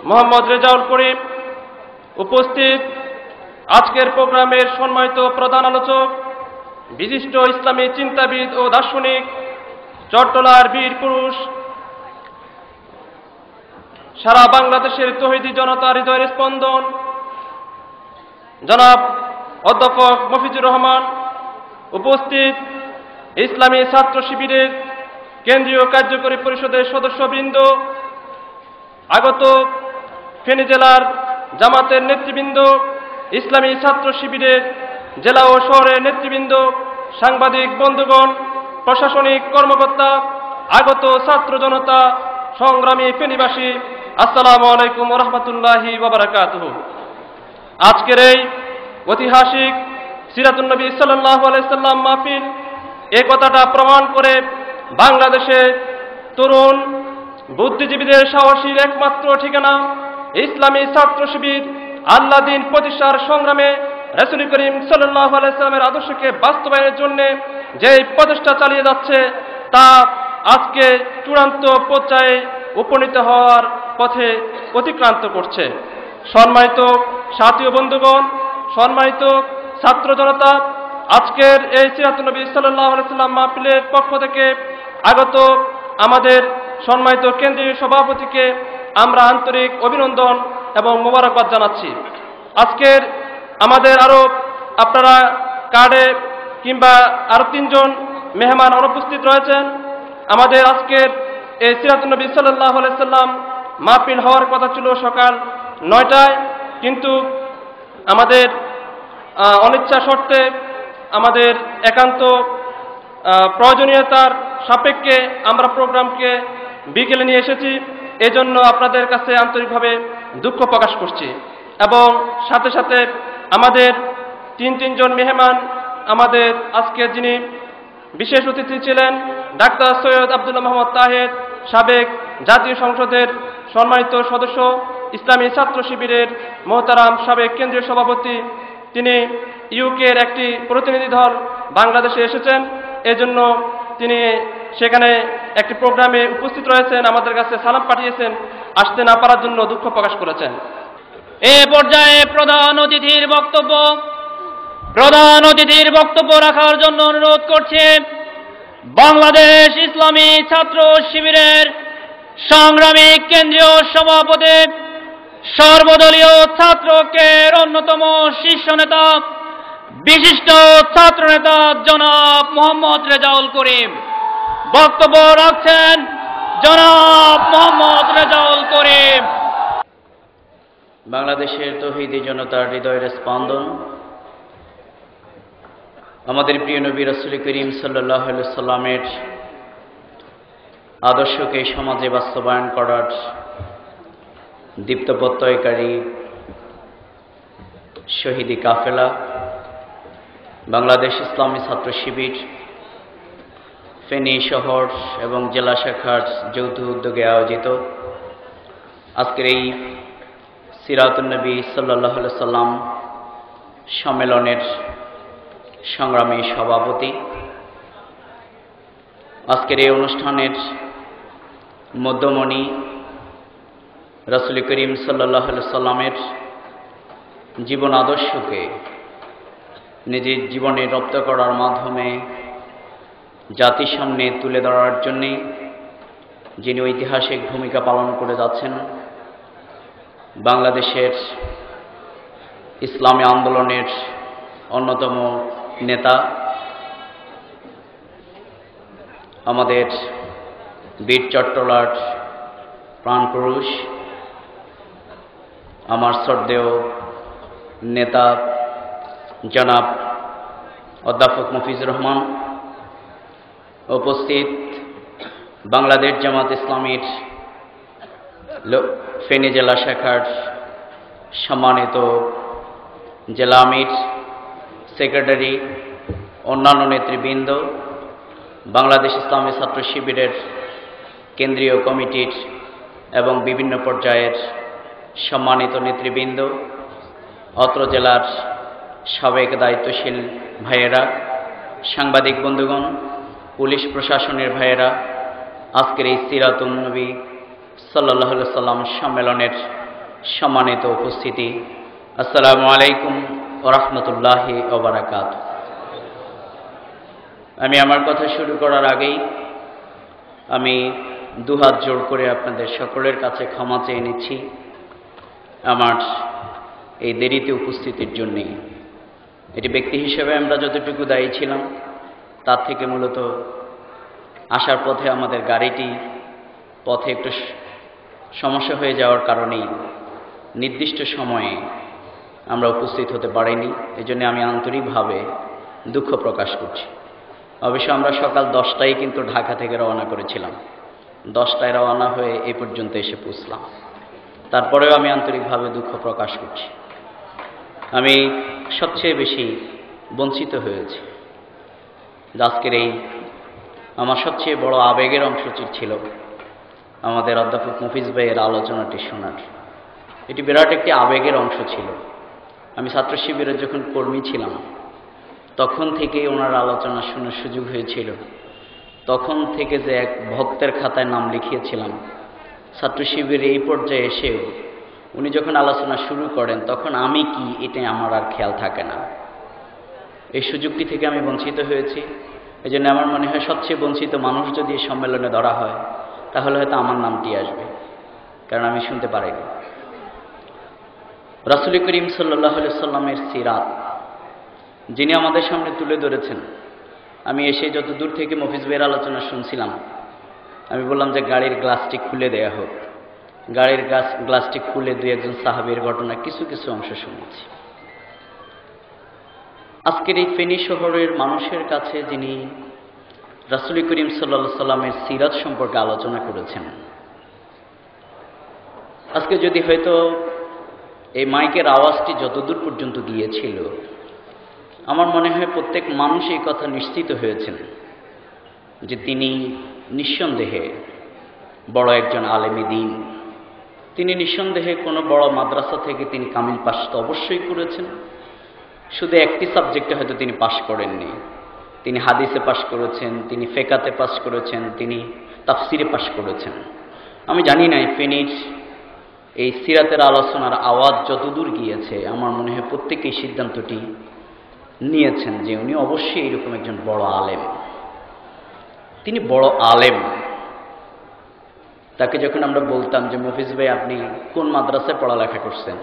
মোহাম্মদ রেজাউল করিম, উপস্থিত আজকের প্রোগ্রামের সম্মানিত প্রধান আলোচক বিশিষ্ট ইসলামী চিন্তাবিদ ও দার্শনিক, চট্টলার বীর পুরুষ, সারা বাংলাদেশের তৌহিদি জনতার হৃদয়ের স্পন্দন জনাব অধ্যাপক মফিজুর রহমান, উপস্থিত ইসলামী ছাত্র শিবিরের কেন্দ্রীয় কার্যকরী পরিষদের সদস্যবৃন্দ, আগত ফেনী জেলার জামাতের নেতৃবৃন্দ, ইসলামী ছাত্র শিবিরের জেলা ও শহরের নেতৃবৃন্দ, সাংবাদিক বন্ধুগণ, প্রশাসনিক কর্মকর্তা, আগত ছাত্র জনতা, সংগ্রামী ফেনীবাসী, আসসালামু আলাইকুম ওয়া রাহমাতুল্লাহি ওয়া বারাকাতুহু। আজকের এই ঐতিহাসিক সিরাতুন নবী সাল্লাল্লাহু আলাইহি সাল্লাম মাহফিল এই কথাটা প্রমাণ করে বাংলাদেশে তরুণ বুদ্ধিজীবীদের সাহসীর একমাত্র ঠিকানা ইসলামী ছাত্র শিবির আল্লাহ দিন প্রতিষ্ঠার সংগ্রামে রাসূল করিম সাল্লাল্লাহু আলাইহি সাল্লামের আদর্শকে বাস্তবায়নের জন্য যে প্রচেষ্টা চালিয়ে যাচ্ছে তা আজকে চূড়ান্ত পর্যায়ে উপনীত হওয়ার পথে অতিক্রান্ত করছে। সম্মানিত সাথী ও বন্ধুগণ, সম্মানিত ছাত্র জনতা, আজকের এই সিরাতুন নবী সাল্লাল্লাহু আলাইহি সাল্লাম মাহফিলের পক্ষ থেকে আগত আমাদের সম্মানিত কেন্দ্রীয় সভাপতিকে আমরা আন্তরিক অভিনন্দন এবং মোবারকবাদ জানাচ্ছি। আজকের আমাদের আরো আপনারা কার্ডে কিংবা আরো 3 জন মেহমান অনুপস্থিত রয়েছেন। আমাদের আজকের এই সিরাতুন নবী সাল্লাল্লাহু আলাইহি সাল্লাম মাহফিল হওয়ার কথা ছিল সকাল 9টায়, কিন্তু আমাদের অনিচ্ছা শর্তে আমাদের একান্ত প্রয়োজনীয়তার সাপেক্ষে আমরা প্রোগ্রামকে বিকেলে নিয়ে এসেছি। এজন্য আপনাদের কাছে আন্তরিকভাবে দুঃখ প্রকাশ করছি এবং সাথে সাথে আমাদের 3 জন মেহমান আমাদের আজকে যিনি বিশেষ অতিথি ছিলেন ডাক্তার সৈয়দ আব্দুল্লাহ মোহাম্মদ তাহের, সাবেক জাতীয় সংসদের সম্মানিত সদস্য, ইসলামী ছাত্র শিবিরের মোহতারাম সাবেক কেন্দ্রীয় সভাপতি। তিনি ইউকের একটি প্রতিনিধি দল বাংলাদেশে এসেছেন, এজন্য তিনি সেখানে একটি প্রোগ্রামে উপস্থিত রয়েছেন, আমাদের কাছে সালাম পাঠিয়েছেন, আসতে না পারার জন্য দুঃখ প্রকাশ করেছেন। এ পর্যায়ে প্রধান অতিথির বক্তব্য রাখার জন্য অনুরোধ করছে বাংলাদেশ ইসলামী ছাত্র শিবিরের সংগ্রামী কেন্দ্রীয় সভাপতি, সর্বদলীয় ছাত্রকের অন্যতম শীর্ষ নেতা, বিশিষ্ট ছাত্র নেতা জনাব মোহাম্মদ রেজাউল করিম। বক্তব্য রাখছেন জনাব মোহাম্মদ রেজাউল করিম। বাংলাদেশের তৌহিদি জনতার হৃদয়ের স্পন্দন, আমাদের প্রিয় নবী রাসূল করিম সাল্লাল্লাহু আলাইহি সাল্লামের আদর্শকে সমাজে বাস্তবায়ন করার দীপ্ত প্রত্যয়কারী শহীদি কাফেলা বাংলাদেশ ইসলামী ছাত্র শিবির ফেনী শহর এবং জেলা শাখার যৌথ উদ্যোগে আয়োজিত আজকের এই সিরাতুন নবী সাল্লাল্লাহু আলাইহি সাল্লাম সম্মেলনের সংগ্রামী সভাপতি, আজকের এই অনুষ্ঠানের মধ্যমণি রাসূল করিম সাল্লাল্লাহু আলাইহি সাল্লামের জীবন আদর্শকে নিজের জীবনে রপ্ত করার মাধ্যমে জাতির সামনে তুলে ধরার জন্যে যিনি ঐতিহাসিক ভূমিকা পালন করে যাচ্ছেন, বাংলাদেশের ইসলামী আন্দোলনের অন্যতম নেতা, আমাদের বীর চট্টলার প্রাণপুরুষ, আমার শ্রদ্ধেয় নেতা জনাব অধ্যাপক মফিজুর রহমান, উপস্থিত বাংলাদেশ জামাত ইসলামীর ফেনী জেলা শাখার সম্মানিত জেলা আমির, সেক্রেটারি, অন্যান্য নেতৃবৃন্দ, বাংলাদেশ ইসলামী ছাত্র শিবিরের কেন্দ্রীয় কমিটির এবং বিভিন্ন পর্যায়ের সম্মানিত নেতৃবৃন্দ, অত্র জেলার সাবেক দায়িত্বশীল ভাইয়েরা, সাংবাদিক বন্ধুগণ, পুলিশ প্রশাসনের ভাইয়েরা, আজকের এই সিরাতুন নবী সাল্লাল্লাহু আলাইহি সাল্লাম সম্মেলনের সম্মানিত উপস্থিতি, আসসালামু আলাইকুম ওয়া রাহমাতুল্লাহি ওয়া বারাকাতুহু। আমি আমার কথা শুরু করার আগেই আমি দুহাত জোড় করে আপনাদের সকলের কাছে ক্ষমা চেয়ে নিচ্ছি আমার এই দেরিতে উপস্থিতির জন্যে। এটি ব্যক্তি হিসেবে আমরা যতটুকু দায়ী ছিলাম তার থেকে মূলত আসার পথে আমাদের গাড়িটি পথে একটু সমস্যা হয়ে যাওয়ার কারণেই নির্দিষ্ট সময়ে আমরা উপস্থিত হতে পারিনি। এজন্য আমি আন্তরিকভাবে দুঃখ প্রকাশ করছি। অবশ্য আমরা সকাল 10টায় কিন্তু ঢাকা থেকে রওনা করেছিলাম, 10টায় রওনা হয়ে এই পর্যন্ত এসে পৌঁছলাম। তারপরেও আমি আন্তরিকভাবে দুঃখ প্রকাশ করছি। আমি সবচেয়ে বেশি বঞ্চিত হয়েছি। আজকের এই আমার সবচেয়ে বড় আবেগের অংশ ছিল আমাদের অধ্যাপক মফিজ ভাইয়ের আলোচনাটি শোনার। এটি বিরাট একটি আবেগের অংশ ছিল। আমি ছাত্র শিবিরের যখন কর্মী ছিলাম তখন থেকেই ওনার আলোচনা শোনার সুযোগ হয়েছিল। তখন থেকে যে এক ভক্তের খাতায় নাম লিখিয়েছিলাম, ছাত্র শিবিরে এই পর্যায়ে এসেও উনি যখন আলোচনা শুরু করেন তখন আমি কি, এটা আমার আর খেয়াল থাকে না। এই সুযোগটি থেকে আমি বঞ্চিত হয়েছি। এই জন্য আমার মনে হয় সবচেয়ে বঞ্চিত মানুষ যদি এই সম্মেলনে ধরা হয় তাহলে হয়তো আমার নামটি আসবে, কারণ আমি শুনতে পারিনি। রাসূল করিম সাল্লাল্লাহু আলাইহি সাল্লামের সিরাত যিনি আমাদের সামনে তুলে ধরেছেন, আমি এসে যত দূর থেকে মফিজ ভাইয়ের আলোচনা শুনছিলাম, আমি বললাম যে গাড়ির গ্লাসটি খুলে দেয়া হোক। গাড়ির গ্লাসটি খুলে দুই একজন সাহাবীর ঘটনা কিছু কিছু অংশ শুনেছি। আজকের এই ফেনী শহরের মানুষের কাছে যিনি রাসূল করিম সাল্লাল্লাহু আলাইহি সাল্লামের সিরাত সম্পর্কে আলোচনা করেছেন, আজকে যদি হয়তো এই মাইকের আওয়াজটি যতদূর পর্যন্ত গিয়েছিল, আমার মনে হয় প্রত্যেক মানুষ এই কথা নিশ্চিত হয়েছেন যে তিনি নিঃসন্দেহে বড় একজন আলেমী দ্বীন। তিনি নিঃসন্দেহে কোনো বড় মাদ্রাসা থেকে তিনি কামিল পাস তো অবশ্যই করেছেন, শুধু একটি সাবজেক্টে হয়তো তিনি পাশ করেননি। তিনি হাদিসে পাশ করেছেন, তিনি ফেকাতে পাশ করেছেন, তিনি তাফসিরে পাশ করেছেন। আমি জানি না ফেনীর এই সিরাতের আলোচনার আওয়াজ যতদূর গিয়েছে, আমার মনে হয় প্রত্যেকেই সিদ্ধান্তটি নিয়েছেন যে উনি অবশ্যই এরকম একজন বড় আলেম। তিনি বড় আলেম। তাকে যখন আমরা বলতাম যে মফিজ ভাই আপনি কোন মাদ্রাসায় পড়ালেখা করছেন,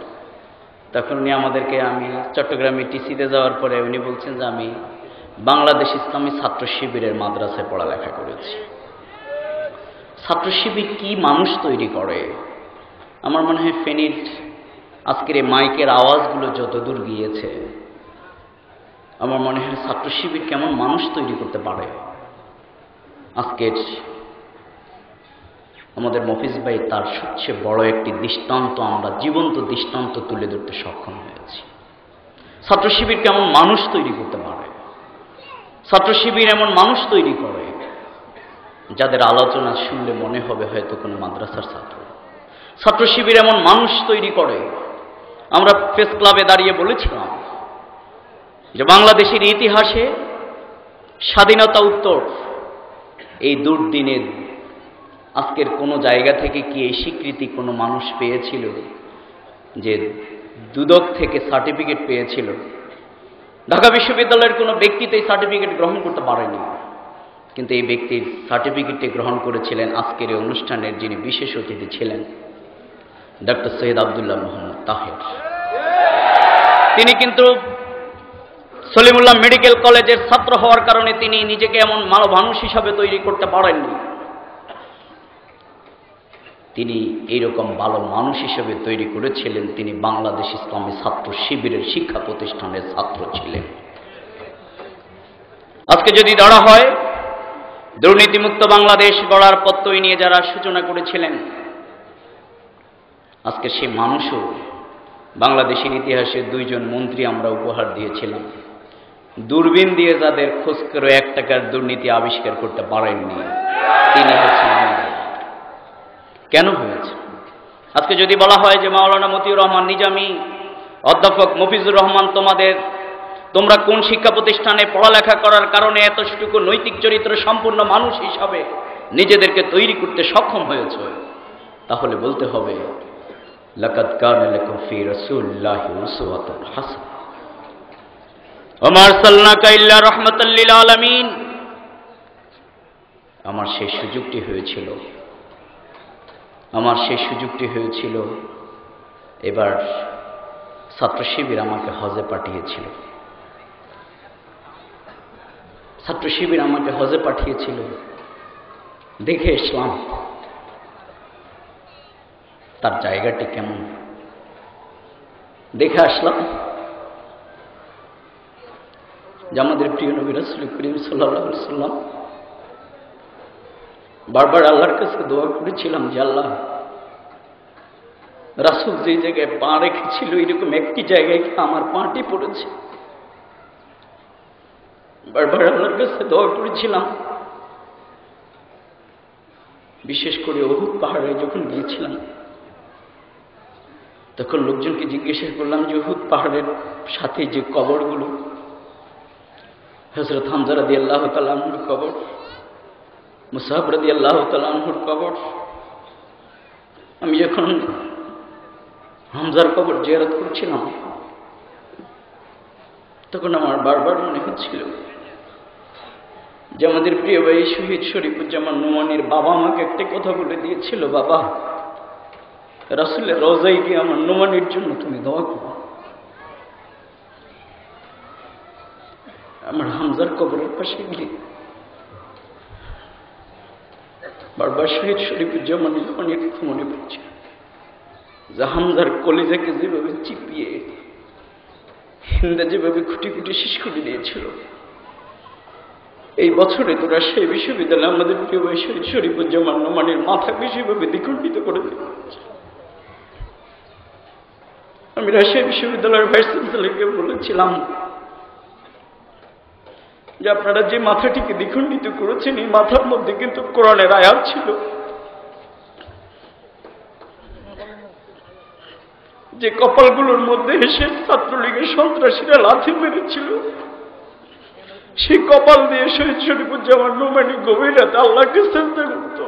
তখন উনি আমাদেরকে, আমি চট্টগ্রামে টিসিতে যাওয়ার পরে উনি বলছেন যে আমি বাংলাদেশ ইসলামী ছাত্র শিবিরের মাদ্রাসায় পড়ালেখা করেছি। ছাত্র শিবির কি মানুষ তৈরি করে! আমার মনে হয় ফেনীর আজকের এই মাইকের আওয়াজগুলো যতদূর গিয়েছে, আমার মনে হয় ছাত্র শিবির কেমন মানুষ তৈরি করতে পারে। আজকের আমাদের মফিজ ভাই তার সবচেয়ে বড় একটি দৃষ্টান্ত, আমরা জীবন্ত দৃষ্টান্ত তুলে ধরতে সক্ষম হয়েছি। ছাত্র শিবির কেমন মানুষ তৈরি করতে পারে। ছাত্র শিবির এমন মানুষ তৈরি করে যাদের আলোচনা শুনলে মনে হবে হয়তো কোনো মাদ্রাসার ছাত্র। ছাত্র শিবির এমন মানুষ তৈরি করে, আমরা প্রেস ক্লাবে দাঁড়িয়ে বলেছিলাম যে বাংলাদেশের ইতিহাসে স্বাধীনতা উত্তর এই দুর্দিনে আজকের কোনো জায়গা থেকে কি এই স্বীকৃতি কোনো মানুষ পেয়েছিল যে দুদক থেকে সার্টিফিকেট পেয়েছিল? ঢাকা বিশ্ববিদ্যালয়ের কোনো ব্যক্তি তো এই সার্টিফিকেট গ্রহণ করতে পারেনি, কিন্তু এই ব্যক্তির সার্টিফিকেটটি গ্রহণ করেছিলেন আজকের এই অনুষ্ঠানের যিনি বিশেষ অতিথি ছিলেন, ডক্টর সৈয়দ আব্দুল্লাহ মোহাম্মদ তাহের। তিনি কিন্তু সলিমুল্লাহ মেডিকেল কলেজের ছাত্র হওয়ার কারণে তিনি নিজেকে এমন মানুষ হিসাবে তৈরি করতে পারেননি, তিনি এইরকম ভালো মানুষ হিসেবে তৈরি করেছিলেন তিনি বাংলাদেশ ইসলামী ছাত্র শিবিরের শিক্ষা প্রতিষ্ঠানের ছাত্র ছিলেন। আজকে যদি ধরা হয় দুর্নীতিমুক্ত বাংলাদেশ গড়ার প্রত্যয় নিয়ে যারা সূচনা করেছিলেন, আজকে সেই মানুষও বাংলাদেশের ইতিহাসে দুইজন মন্ত্রী আমরা উপহার দিয়েছিলাম, দূরবীন দিয়ে যাদের খোঁজ করে 1 টাকার দুর্নীতি আবিষ্কার করতে পারেননি, তিনি হচ্ছেন আমাদের। কেন হয়েছে? আজকে যদি বলা হয় যে মাওলানা মতিউর রহমান নিজামী, অধ্যাপক মফিজুর রহমান, তোমরা কোন শিক্ষা প্রতিষ্ঠানে পড়ালেখা করার কারণে এতটুকু নৈতিক চরিত্র সম্পূর্ণ মানুষ হিসাবে নিজেদেরকে তৈরি করতে সক্ষম হয়েছ, তাহলে বলতে হবে লাকাদ কানা লাকুম ফি রাসূলিল্লাহি উসওয়াতুন হাসানাহ ওয়া মা আরসালনাকা ইল্লা রাহমাতাল লিল আলামিন। আমার সেই সুযোগটি হয়েছিল এবার ছাত্র শিবির আমাকে হজে পাঠিয়েছিল। দেখে ইসলাম তার জায়গাটি কেমন, দেখে আসলাম যে আমাদের প্রিয় নবী রাসূল করিম সাল্লাল্লাহু আলাইহি ওয়াসাল্লাম বারবার আল্লাহর কাছে দোয়া করেছিলাম যে আল্লাহ, রাসূল যে জায়গায় পা রেখেছিল এরকম একটি জায়গায় আমার পাটি পড়েছে। বারবার আল্লাহর কাছে দোয়া করেছিলাম, বিশেষ করে উহুদ পাহাড়ে যখন গিয়েছিলাম তখন লোকজনকে জিজ্ঞাসা করলাম যে উহুদ পাহাড়ের সাথে যে কবরগুলো, হযরত হামজা রাদিয়াল্লাহু তাআলা আনহুর কবর, মুসআব রাদিয়াল্লাহু তাআলা আনহুর কবর, আমি যখন হামজার কবর জিয়ারত করছিলাম তখন আমার বারবার মনে হচ্ছিল যে আমাদের প্রিয় ভাই শহীদ শরীফুজ্জামান নোমানীর বাবা আমাকে একটা কথা বলে দিয়েছিল, বাবা রাসূলের রওজায় গিয়ে আমার নোমানীর জন্য তুমি দোয়া করো। আমার হামজার কবরের পাশে গিয়ে বারবার শহীদ শরীফুজ্জামান নোমানীর কথা মনে পড়ছে যে হামজার কলিজাকে যেভাবে চিপিয়ে হিন্দা যেভাবে খুঁটি খুঁটি শেষ করে দিয়েছিল, এই বছরে তো রাজশাহী বিশ্ববিদ্যালয়ে আমাদের প্রিয় ভাই শহীদ শরীফুজ্জামান নোমানীর মাথাকে সেভাবে দ্বিখণ্ডিত করে দিয়েছে। আমি রাজশাহী বিশ্ববিদ্যালয়ের ভাইস চ্যান্সেলরকে বলেছিলাম যে আপনারা যে মাথাটিকে দ্বিখণ্ডিত করেছেন এই মাথার মধ্যে কিন্তু কোরআনের আয়াত ছিল, যে কপালগুলোর মধ্যে এসে ছাত্রলীগের সন্ত্রাসীরা লাথি মেরেছিল, সেই কপাল দিয়ে শহীদ শরীফুজ্জামান নোমানী গভীর রাতে আল্লাহকে সিজদা করত।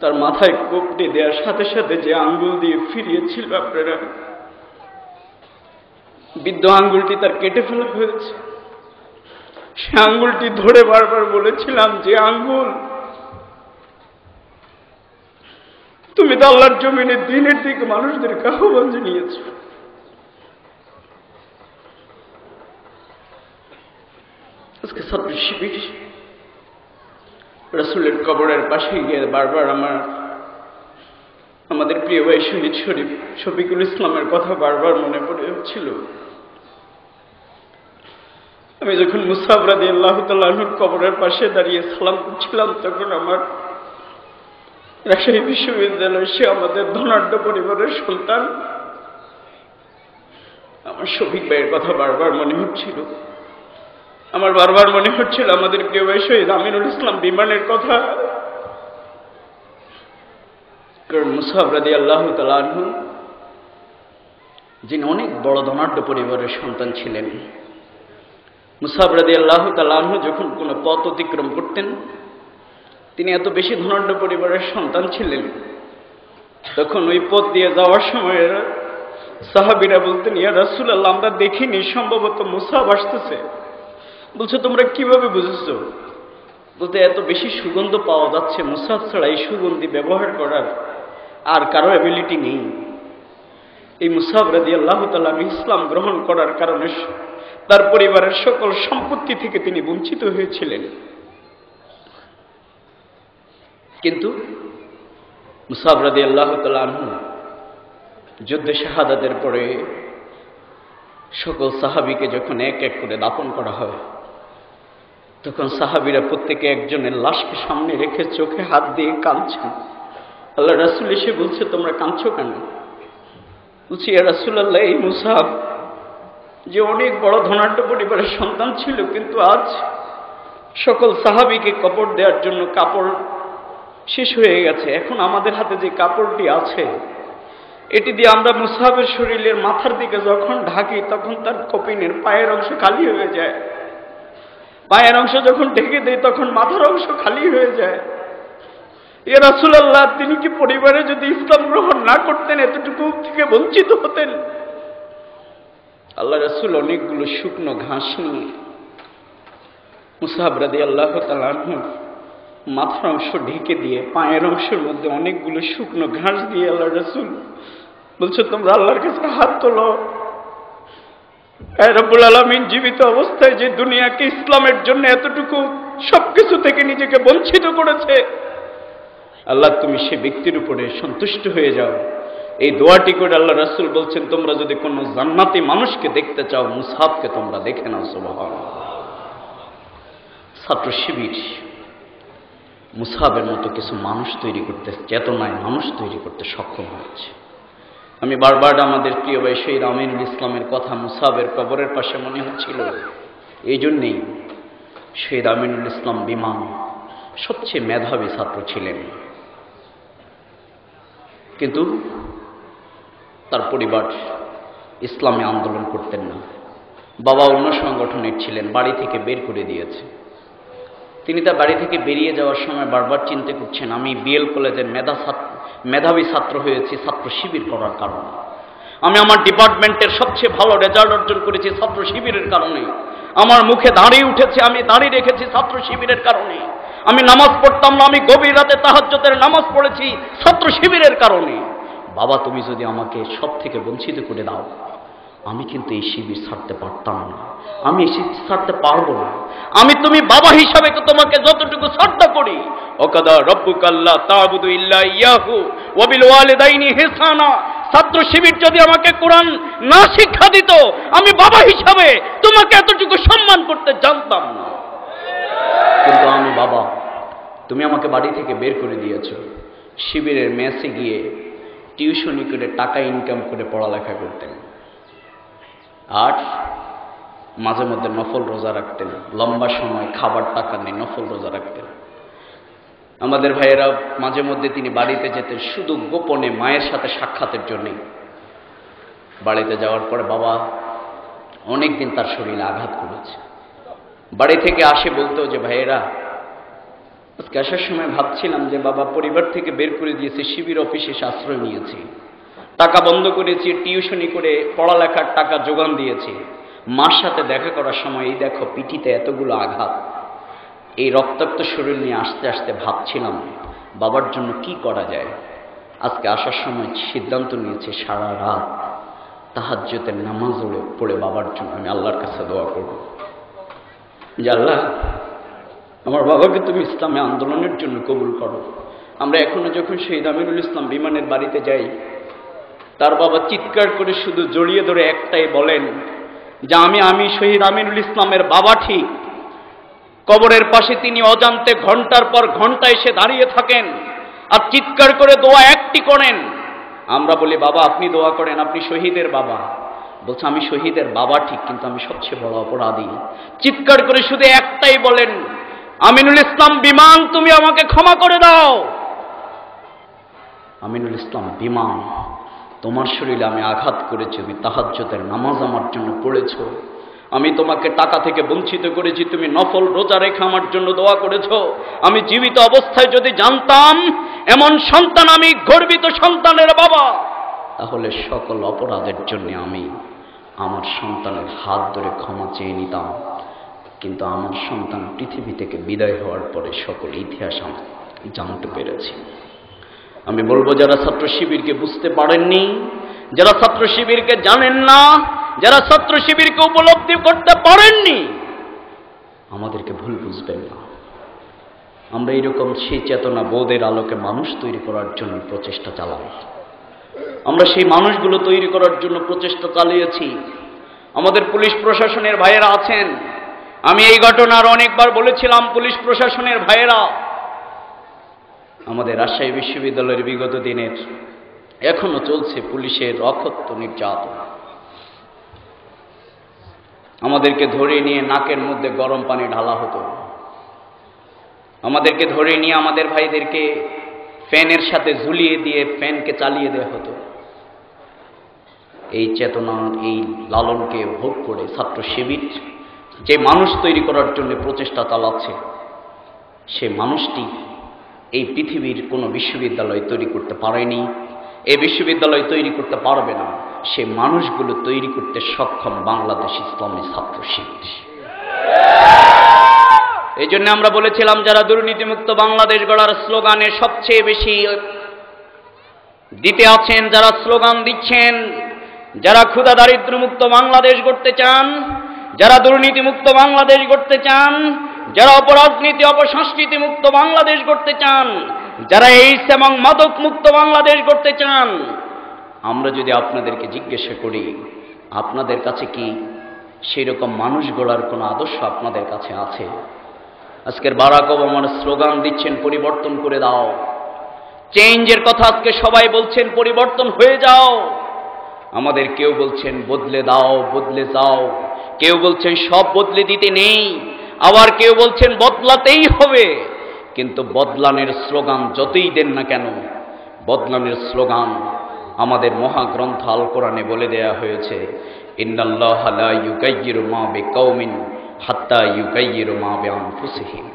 তার মাথায় কোপটি দেওয়ার সাথে সাথে যে আঙ্গুল দিয়ে ফিরিয়েছিল আপনারা, বৃদ্ধ আঙ্গুলটি তার কেটে ফেলা হয়েছে। সে আঙ্গুলটি ধরে বারবার বলেছিলাম, যে আঙ্গুল তুমি তো আল্লাহর জমিনে দিনের দিকে মানুষদেরকে আহ্বান জানিয়েছ। আজকে ছাত্র শিবির রাসূলের কবরের পাশে গিয়ে বারবার আমাদের প্রিয় ভাই শহীদ শফিকুল ইসলামের কথা বারবার মনে পড়ে হচ্ছিল। আমি যখন মুসআব রাদিয়াল্লাহু তাআলা আনহুর কবরের পাশে দাঁড়িয়ে সালাম করছিলাম, তখন আমার রাজশাহী বিশ্ববিদ্যালয়, সে আমাদের ধনাঢ্য পরিবারের সন্তান, আমার শফিক ভাইয়ের কথা বারবার মনে হচ্ছিল। আমার বারবার মনে হচ্ছিল আমাদের প্রিয় ভাই শহীদ আমিনুল ইসলাম বিমানের কথা। কারণ মুসআব রাদিয়াল্লাহু তাআলা আনহু, যিনি অনেক বড় ধনাঢ্য পরিবারের সন্তান ছিলেন, মুসআব রাদিয়াল্লাহু তাআলা আনহু যখন কোনো পথ অতিক্রম করতেন, তিনি এত বেশি ধনাঢ্য পরিবারের সন্তান ছিলেন, তখন ওই পথ দিয়ে যাওয়ার সময় সাহাবীরা বলতেন, ইয়া রাসূলুল্লাহ, আমরা দেখিনি, সম্ভবত মুসআব আসতেছে। বলছে, তোমরা কিভাবে বুঝেছো? বলতে, এত বেশি সুগন্ধ পাওয়া যাচ্ছে, মুসআব ছাড়া এই সুগন্ধি ব্যবহার করার আর কারো অ্যাবিলিটি নেই। এই মুসআব রাদিয়াল্লাহু তাআলা ইসলাম গ্রহণ করার কারণে তার পরিবারের সকল সম্পত্তি থেকে তিনি বঞ্চিত হয়েছিলেন। কিন্তু মুসআব রাদিয়াল্লাহু তাআলা আনহু যুদ্ধে শাহাদাতের পরে সকল সাহাবীকে যখন এক এক করে দাফন করা হয়, তখন সাহাবীরা প্রত্যেকে একজনের লাশকে সামনে রেখে চোখে হাত দিয়ে কাঁদছেন। আল্লাহ রাসূল এসে বলছে, তোমরা কাঁদছো কেন? বলছি, ইয়া রাসূলুল্লাহ, এই মুসআব যে অনেক বড় ধনাঢ্য পরিবারের সন্তান ছিল, কিন্তু আজ সকল সাহাবীকে কবর দেওয়ার জন্য কাপড় শেষ হয়ে গেছে। এখন আমাদের হাতে যে কাপড়টি আছে, এটি দিয়ে আমরা মুসআবের শরীরের মাথার দিকে যখন ঢাকি, তখন তার কপিনের পায়ের অংশ খালি হয়ে যায়। পায়ের অংশ যখন ঢেকে দেয়, তখন মাথার অংশ খালি হয়ে যায়। ইয়া রাসূলুল্লাহ, তিনি কি পরিবারে যদি ইসলাম গ্রহণ না করতেন এতটুকু থেকে বঞ্চিত হতেন? আল্লাহ রাসূল অনেকগুলো শুকনো ঘাস নিয়ে মুসআব রাদিয়াল্লাহু তাআলা আনহু মাথার অংশ ঢেকে দিয়ে পায়ের অংশের মধ্যে অনেকগুলো শুকনো ঘাস দিয়ে আল্লাহ রাসূল বলছে, তোমরা আল্লাহর কাছে হাত তোলো। হে রব্বুল আলামিন, জীবিত অবস্থায় যে দুনিয়াকে ইসলামের জন্য এতটুকু সবকিছু থেকে নিজেকে বঞ্চিত করেছে, আল্লাহ তুমি সে ব্যক্তির উপরে সন্তুষ্ট হয়ে যাও। এই দোয়াটি করে আল্লাহ রাসূল বলছেন, তোমরা যদি কোনো জান্নাতি মানুষকে দেখতে চাও, মুসআবকে তোমরা দেখে নাও। সুবহানাল্লাহ। ছাত্র শিবির মুসআবের মতো কিছু মানুষ তৈরি করতে, চেতনায় মানুষ তৈরি করতে সক্ষম হয়েছে। আমি বারবার আমাদের প্রিয় ভাই শহীদ আমিনুল ইসলামের কথা মুসআবের কবরের পাশে মনে হচ্ছিল। এই জন্যেই শহীদ আমিনুল ইসলাম বিমান সবচেয়ে মেধাবী ছাত্র ছিলেন, কিন্তু তার পরিবার ইসলামে আন্দোলন করতেন না। বাবা অন্য সংগঠনের ছিলেন, বাড়ি থেকে বের করে দিয়েছে। তিনি তার বাড়ি থেকে বেরিয়ে যাওয়ার সময় বারবার চিন্তা করছেন, আমি বিএল কলেজের মেধাবী ছাত্র হয়েছি ছাত্র শিবির করার কারণে। আমি আমার ডিপার্টমেন্টের সবচেয়ে ভালো রেজাল্ট অর্জন করেছি ছাত্র শিবিরের কারণে। আমার মুখে দাঁড়িয়ে উঠেছে, আমি দাঁড়িয়ে রেখেছি ছাত্র শিবিরের কারণে। আমি নামাজ পড়তাম না, আমি গভীর রাতে তাহাজ্জুদের নামাজ পড়েছি ছাত্র শিবিরের কারণে। বাবা, তুমি যদি আমাকে সব থেকে বঞ্চিত করে দাও, আমি কিন্তু এই শিবির ছাড়তে পারতাম না, আমি এই শিবির ছাড়তে পারবো না। আমি তুমি বাবা হিসাবে তো তোমাকে যতটুকু শ্রদ্ধা করি, ওয়াকাদা রাব্বুকা আল্লা তা'বুদু ইল্লা ইয়াহু ওয়া বিল ওয়ালিদাইনি ইহসানা, ছাত্র শিবির যদি আমাকে কোরআন না শিক্ষা দিত, আমি বাবা হিসাবে তোমাকে এতটুকু সম্মান করতে জানতাম না। কিন্তু আমি বাবা, তুমি আমাকে বাড়ি থেকে বের করে দিয়েছো। শিবিরের মেসে গিয়ে টিউশনি করে টাকা ইনকাম করে পড়ালেখা করতেন। আর মাঝে মধ্যে নফল রোজা রাখতেন, লম্বা সময় খাবার টাকা নিয়ে নফল রোজা রাখতেন। আমাদের ভাইয়েরা মাঝে মধ্যে তিনি বাড়িতে যেতেন শুধু গোপনে মায়ের সাথে সাক্ষাতের জন্যই। বাড়িতে যাওয়ার পরে বাবা অনেকদিন তার শরীরে আঘাত করেছে। বাড়ি থেকে আসে বলতো যে ভাইয়েরা, আজকে আসার সময় ভাবছিলাম যে বাবা পরিবার থেকে বের করে দিয়েছে, শিবির অফিসে আশ্রয় নিয়েছি, টাকা বন্ধ করেছি, টিউশনি করে পড়ালেখার টাকা যোগান দিয়েছি। মার সাথে দেখা করার সময় এই দেখো পিঠিতে এতগুলো আঘাত, এই রক্তাক্ত শরীর নিয়ে আসতে আসতে ভাবছিলাম বাবার জন্য কি করা যায়। আজকে আসার সময় সিদ্ধান্ত নিয়েছে সারা রাত তাহাজ্জুদের নামাজ পড়ে বাবার জন্য আমি আল্লাহর কাছে দোয়া করব যে আল্লাহ আমার বাবাকে তুমি ইসলামী আন্দোলনের জন্য কবুল করো। আমরা এখনো যখন শহীদ আমিনুল ইসলাম বিমানের বাড়িতে যাই, তার বাবা চিৎকার করে শুধু জড়িয়ে ধরে একটাই বলেন যে আমি শহীদ আমিনুল ইসলামের বাবা ঠিক। কবরের পাশে তিনি অজান্তে ঘন্টার পর ঘন্টা এসে দাঁড়িয়ে থাকেন আর চিৎকার করে দোয়া একটি করেন। আমরা বলি বাবা আপনি দোয়া করেন, আপনি শহীদের বাবা। বলছে আমি শহীদের বাবা ঠিক, কিন্তু আমি সবচেয়ে বড় অপরাধী। চিৎকার করে শুধু একটাই বলেন, আমিনুল ইসলাম বিমান তুমি আমাকে ক্ষমা করে দাও। আমিনুল ইসলাম বিমান, তোমার শরীরে আমি আঘাত করেছি, তুমি তাহাজ্জুদের নামাজ আমার জন্য পড়েছ, আমি তোমাকে টাকা থেকে বঞ্চিত করেছি, তুমি নফল রোজা রেখে আমার জন্য দোয়া করেছ। আমি জীবিত অবস্থায় যদি জানতাম এমন সন্তান আমি গর্বিত সন্তানের বাবা, তাহলে সকল অপরাধের জন্য আমি আমার সন্তানের হাত ধরে ক্ষমা চেয়ে নিতাম। কিন্তু আমার সন্তান পৃথিবী থেকে বিদায় হওয়ার পরে সকল ইতিহাস আমি জানতে পেরেছি। আমি বলবো যারা ছাত্র শিবিরকে বুঝতে পারেননি, যারা ছাত্র শিবিরকে জানেন না, যারা ছাত্র শিবিরকে উপলব্ধি করতে পারেননি, আমাদেরকে ভুল বুঝবেন না। আমরা এরকম সেই চেতনা বোধের আলোকে মানুষ তৈরি করার জন্য প্রচেষ্টা চালাই। আমরা সেই মানুষগুলো তৈরি করার জন্য প্রচেষ্টা চালিয়েছি। আমাদের পুলিশ প্রশাসনের ভাইয়েরা আছেন, আমি এই ঘটনার অনেকবার বলেছিলাম, পুলিশ প্রশাসনের ভাইয়েরা আমাদের রাজশাহী বিশ্ববিদ্যালয়ের বিগত দিনের এখনো চলছে পুলিশের অকথ্য নির্যাতন। আমাদেরকে ধরে নিয়ে নাকের মধ্যে গরম পানি ঢালা হতো, আমাদেরকে ধরে নিয়ে আমাদের ভাইদেরকে ফ্যানের সাথে ঝুলিয়ে দিয়ে ফ্যানকে চালিয়ে দেওয়া হতো। এই চেতনা, এই লালনকে ভোগ করে ছাত্র শিবির যে মানুষ তৈরি করার জন্য প্রচেষ্টা চালাচ্ছে, সে মানুষটি এই পৃথিবীর কোনো বিশ্ববিদ্যালয় তৈরি করতে পারেনি, এই বিশ্ববিদ্যালয় তৈরি করতে পারবে না। সে মানুষগুলো তৈরি করতে সক্ষম বাংলাদেশ ইসলামী ছাত্র শিবির। এই জন্য আমরা বলেছিলাম যারা দুর্নীতিমুক্ত বাংলাদেশ গড়ার স্লোগানে সবচেয়ে বেশি দিতে আছেন, যারা স্লোগান দিচ্ছেন, যারা ক্ষুধা দারিদ্র্যমুক্ত বাংলাদেশ গড়তে চান, যারা দুর্নীতিমুক্ত বাংলাদেশ গড়তে চান, যারা অপরাজনীতি অপসংস্কৃতি মুক্ত বাংলাদেশ গড়তে চান, যারা এইডস এবং মাদক মুক্ত বাংলাদেশ গড়তে চান, আমরা যদি আপনাদেরকে জিজ্ঞাসা করি আপনাদের কাছে কি সেই রকম মানুষ গড়ার কোনো আদর্শ আপনাদের কাছে আছে? আজকের বারাক ওবামার স্লোগান দিচ্ছেন পরিবর্তন করে দাও, চেঞ্জের কথা আজকে সবাই বলছেন পরিবর্তন হয়ে যাও। আমাদের কেউ বলছেন বদলে দাও, বদলে যাও, কেউ বলছেন সব বদলে দিতে নেই, আবার কেউ বলছেন বদলাতেই হবে। কিন্তু বদলানের স্লোগান যতই দেন না কেন, বদলানের স্লোগান আমাদের মহাগ্রন্থ আল কোরআনে বলে দেয়া হয়েছে, ইন্নাল্লাহা লা ইউগাইয়িরু মা বিকাউমিন হাত্তা ইউগাইয়িরু মা বিআনফুসিহিম।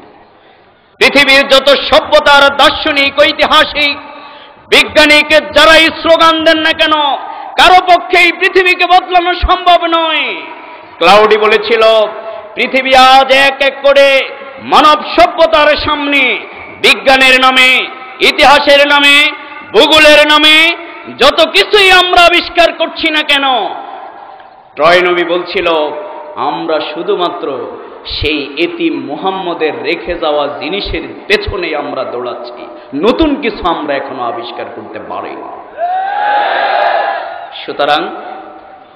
পৃথিবীর যত সভ্যতার দার্শনিক, ঐতিহাসিক, বিজ্ঞানিক যারা এই স্লোগান দেন না কেন, কারো পক্ষেই পৃথিবীকে বদলানো সম্ভব নয়। ক্লাউডি বলেছিল পৃথিবী আজ এক এক করে মানব সভ্যতার সামনে বিজ্ঞানের নামে, ইতিহাসের নামে, ভূগোলের নামে যত কিছুই আমরা আবিষ্কার করছি না কেন, ট্রয় নবী বলছিল আমরা শুধুমাত্র সেই এতিম মুহাম্মদের রেখে যাওয়া জিনিসের পেছনে আমরা দৌড়াচ্ছি, নতুন কিছু আমরা এখনো আবিষ্কার করতে পারি না। সুতরাং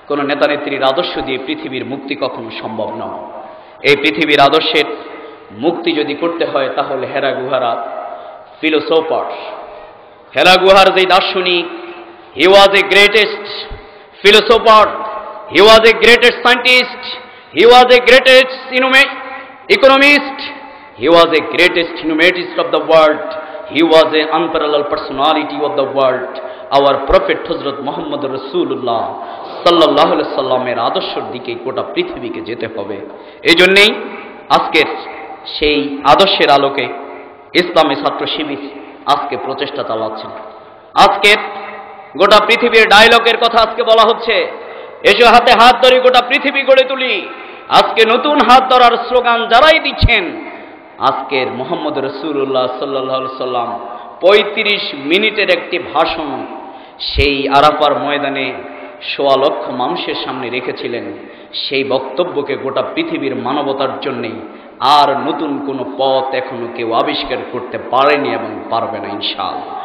কোন নেতা নেত্রীর আদর্শ দিয়ে পৃথিবীর মুক্তি কখনো সম্ভব নয়। এই পৃথিবীর আদর্শের মুক্তি যদি করতে হয় তাহলে হেরা গুহারা ফিলোসোফার, হেরা গুহার যে দার্শনিক, he was a greatest philosopher, he was a greatest scientist, He was a greatest economist. He was a greatest humanist of the world. He was an unparalleled personality of the world. Our Prophet Hazrat Muhammad Rasulullah sallallahu alaihi সাল্লামের আদর্শের দিকে গোটা পৃথিবীকে যেতে হবে। এই জন্যেই আজকের সেই আদর্শের আলোকে ইসলামী ছাত্র শিবির আজকে প্রচেষ্টা চালাচ্ছেন। আজকের গোটা পৃথিবীর ডায়লগের কথা আজকে বলা হচ্ছে, এসো হাতে হাত ধরে গোটা পৃথিবী গড়ে তুলি। আজকে নতুন হাত ধরার স্লোগান যারাই দিচ্ছেন, আজকের মোহাম্মদ রসুল্লাহ সাল্লাল্লাহু আলাইহি সাল্লাম ৩৫ মিনিটের একটি ভাষণ সেই আরাফার ময়দানে ১৬ লক্ষ মানুষের সামনে রেখেছিলেন। সেই বক্তব্যকে গোটা পৃথিবীর মানবতার জন্যে আর নতুন কোনো পথ এখনো কেউ আবিষ্কার করতে পারেনি এবং পারবে না ইনশাআল্লাহ।